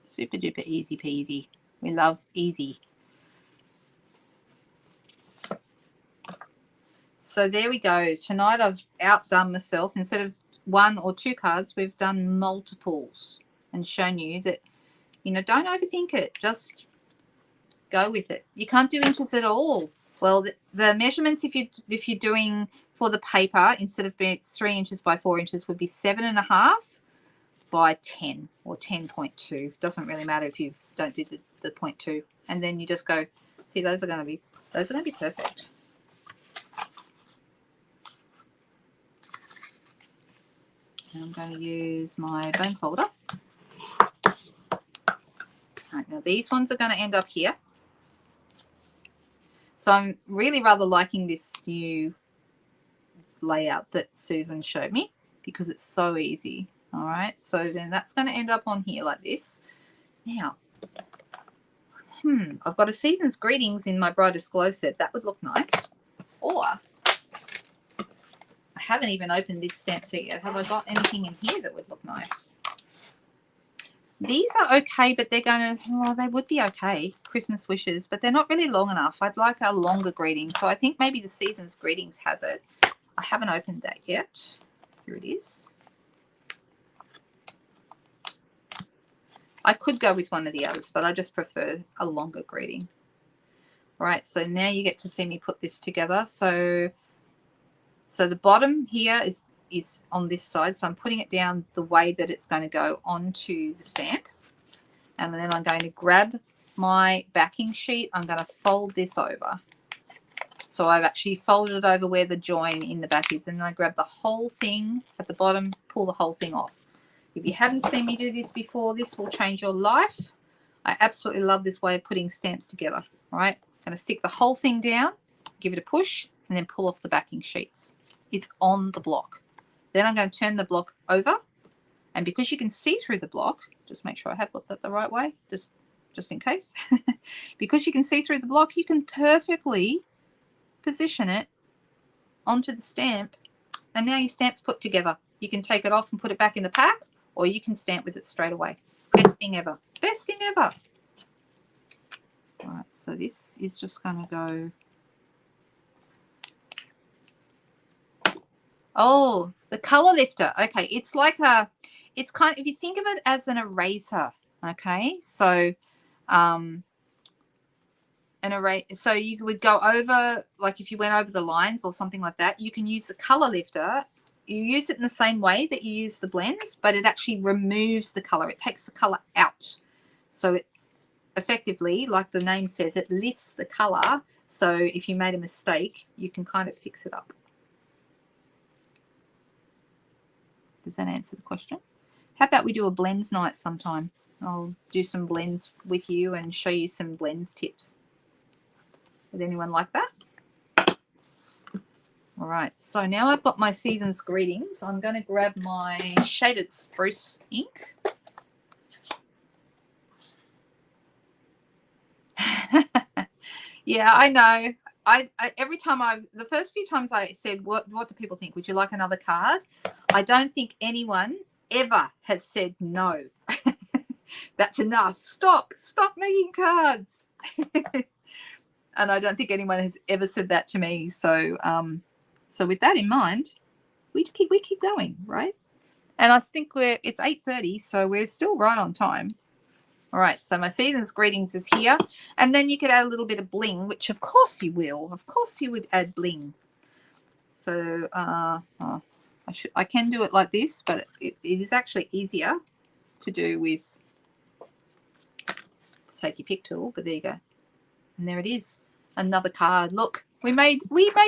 Super duper easy peasy. We love easy. So there we go. Tonight I've outdone myself. Instead of 1 or 2 cards, we've done multiples and shown you that, you know, don't overthink it. Just go with it. You can't do inches at all. Well, the measurements, if you're doing for the paper, instead of being 3 inches by 4 inches, would be 7 1/2 by 10 or 10.2. Doesn't really matter if you don't do the 0.2. And then you just go, see, those are going to be perfect. And I'm going to use my bone folder. All right, now these ones are going to end up here. So I'm really rather liking this new layout that Susan showed me because it's so easy. All right, so then that's going to end up on here like this. Now, I've got a Season's Greetings in my Brightest Glow set. That would look nice. Or I haven't even opened this stamp set yet. Have I got anything in here that would look nice? These are okay, but they're going to, well, they would be okay, Christmas wishes, but they're not really long enough. I'd like a longer greeting. So I think maybe the Season's Greetings has it. I haven't opened that yet. Here it is. I could go with one of the others, but I just prefer a longer greeting. All right, so now you get to see me put this together. So the bottom here is on this side, so I'm putting it down the way that it's going to go onto the stamp. And then I'm going to grab my backing sheet. I'm going to fold this over. So I've actually folded over where the join in the back is, and then I grab the whole thing at the bottom, pull the whole thing off. If you haven't seen me do this before, this will change your life. I absolutely love this way of putting stamps together. All right, I'm going to stick the whole thing down, give it a push, and then pull off the backing sheets. It's on the block. Then I'm going to turn the block over, and because you can see through the block, just make sure I have got that the right way, just in case. Because you can see through the block, you can perfectly position it onto the stamp, and now your stamp's put together. You can take it off and put it back in the pack, or you can stamp with it straight away. Best thing ever. Best thing ever. All right, so this is just going to go. Oh, the color lifter. Okay, it's like it's kind of, if you think of it as an eraser, okay? So so you would go over, like if you went over the lines or something like that, you can use the color lifter. You use it in the same way that you use the blends, but it actually removes the color. It takes the color out. So it effectively, like the name says, it lifts the color. So if you made a mistake, you can kind of fix it up. Does that answer the question? How about we do a blends night sometime? I'll do some blends with you and show you some blends tips. Would anyone like that? All right, so now I've got my Season's Greetings. I'm going to grab my Shaded Spruce ink. Yeah, I know. Every time the first few times I said, what do people think? Would you like another card? I don't think anyone ever has said no. That's enough. Stop making cards. And I don't think anyone has ever said that to me. So so with that in mind, we keep going, right? And I think it's 8:30, so we're still right on time. All right, so my Season's Greetings is here. And then you could add a little bit of bling, which of course you will. Of course you would add bling. So I can do it like this, but it is actually easier to do with take your pick tool, but there you go. And there it is. Another card. Look, we made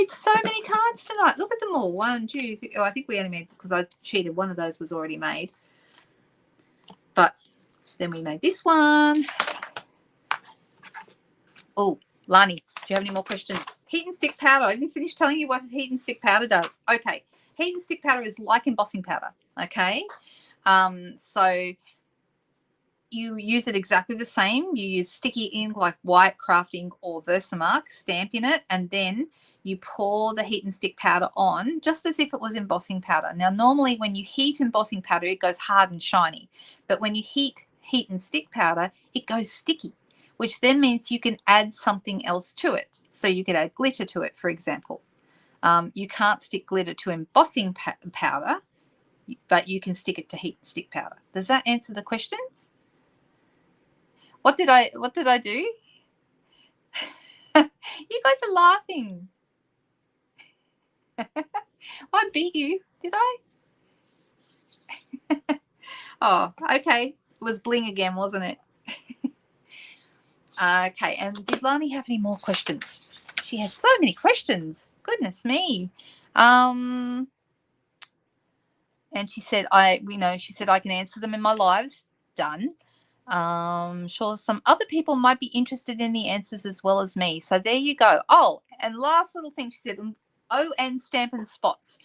so many cards tonight. Look at them all. 1, 2, 3. Oh, I think we only made, because I cheated, one of those was already made. But then we made this one. Oh, Lani, do you have any more questions? Heat and stick powder. I didn't finish telling you what heat and stick powder does. Okay. Heat and stick powder is like embossing powder. Okay. So you use it exactly the same. You use sticky ink like white craft ink or Versamark, Stampin' it, and then you pour the heat and stick powder on just as if it was embossing powder. Now, normally when you heat embossing powder, it goes hard and shiny. But when you heat and stick powder, it goes sticky, which then means you can add something else to it. So you could add glitter to it, for example. You can't stick glitter to embossing powder, but you can stick it to heat and stick powder. Does that answer the questions? What did I do? You guys are laughing. I beat you, did I? Oh, okay. It was bling again, wasn't it? Okay, and did Lani have any more questions? She has so many questions. Goodness me. And she said, she said I can answer them in my lives. Done. Sure, some other people might be interested in the answers as well as me. So there you go. Oh, and last little thing she said, and Stampin Spots.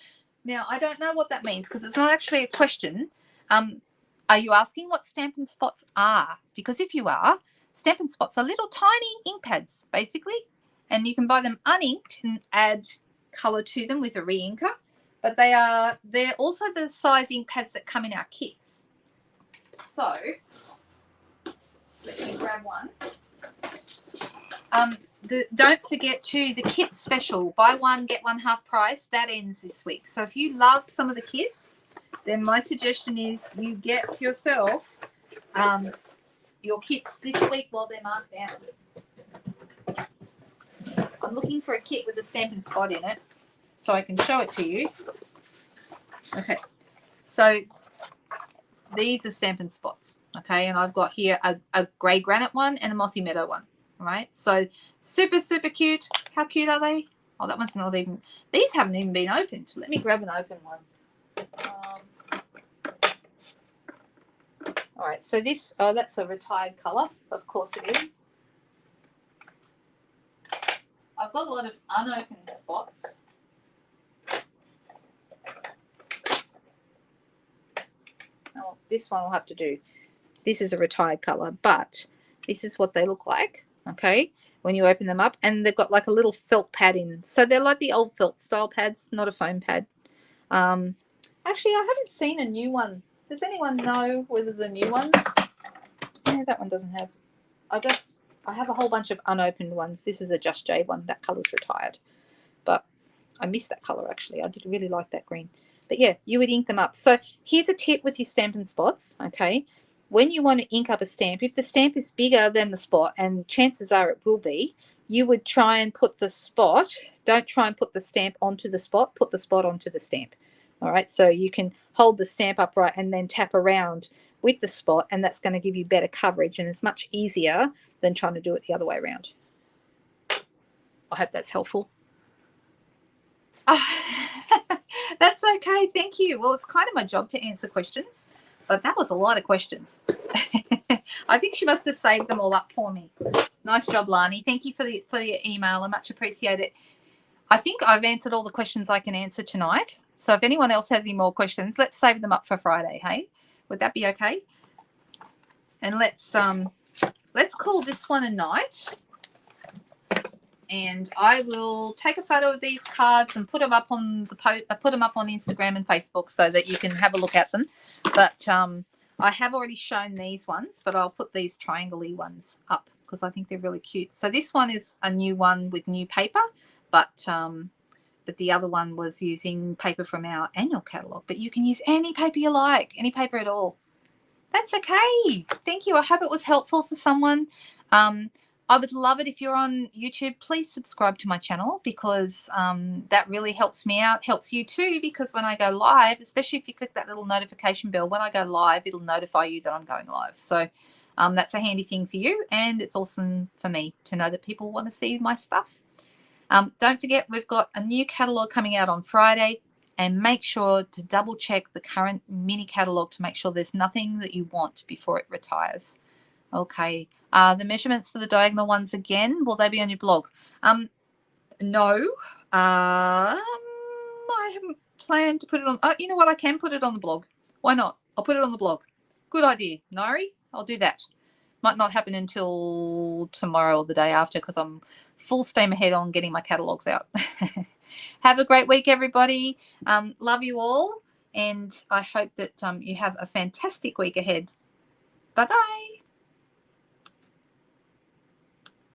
Now, I don't know what that means because it's not actually a question. Are you asking what Stampin Spots are? Because if you are, Stampin Spots are little tiny ink pads, basically. And you can buy them uninked and add colour to them with a re-inker. But they're also the size ink pads that come in our kits. So let me grab one. Don't forget too, the kit special, buy one get one half price, that ends this week. So if you love some of the kits, then my suggestion is you get yourself your kits this week while they're marked down. I'm looking for a kit with a Stampin' Spot in it so I can show it to you. Okay, so these are Stampin' Spots, okay, and I've got here a grey granite one and a mossy meadow one. All right, so super, super cute. How cute are they? Oh, that one's not even, these haven't even been opened. Let me grab an open one. All right, so this, oh, that's a retired colour. Of course it is. I've got a lot of unopened spots. Oh, this one will have to do. This is a retired colour, but this is what they look like, okay, when you open them up. And they've got like a little felt pad in. So they're like the old felt style pads, not a foam pad. Actually, I haven't seen a new one. Does anyone know whether the new ones? No, that one doesn't have. I have a whole bunch of unopened ones. This is a Just J one. That colour's retired. But I missed that colour, actually. I did really like that green. But, yeah, you would ink them up. So here's a tip with your Stampin' Spots, okay? When you want to ink up a stamp, if the stamp is bigger than the spot, and chances are it will be, you would try and put the spot, don't try and put the stamp onto the spot, put the spot onto the stamp. All right, so you can hold the stamp upright and then tap around with the spot, and that's going to give you better coverage, and it's much easier than trying to do it the other way around. I hope that's helpful. That's okay, thank you. Well, it's kind of my job to answer questions, but that was a lot of questions. I think she must have saved them all up for me. Nice job, Lani. Thank you for the email. I much appreciate it. I think I've answered all the questions I can answer tonight. So if anyone else has any more questions, let's save them up for Friday, hey? Would that be okay? And let's call this one a night. And I will take a photo of these cards and put them up on the put them up on Instagram and Facebook so that you can have a look at them. But I have already shown these ones, but I'll put these triangle-y ones up because I think they're really cute. So this one is a new one with new paper, but the other one was using paper from our annual catalogue. But you can use any paper you like, any paper at all. That's okay. Thank you. I hope it was helpful for someone. I would love it if you're on YouTube. Please subscribe to my channel because that really helps me out, helps you too, because when I go live, especially if you click that little notification bell, when I go live, it'll notify you that I'm going live. So That's a handy thing for you, and it's awesome for me to know that people want to see my stuff. Don't forget, we've got a new catalogue coming out on Friday, and make sure to double check the current mini catalogue to make sure there's nothing that you want before it retires. Okay, the measurements for the diagonal ones again, will they be on your blog? No, I haven't planned to put it on. Oh, you know what? I can put it on the blog. Why not? I'll put it on the blog. Good idea, Nari. I'll do that. Might not happen until tomorrow or the day after because I'm full steam ahead on getting my catalogues out. Have a great week, everybody. Love you all, and I hope that you have a fantastic week ahead. Bye-bye.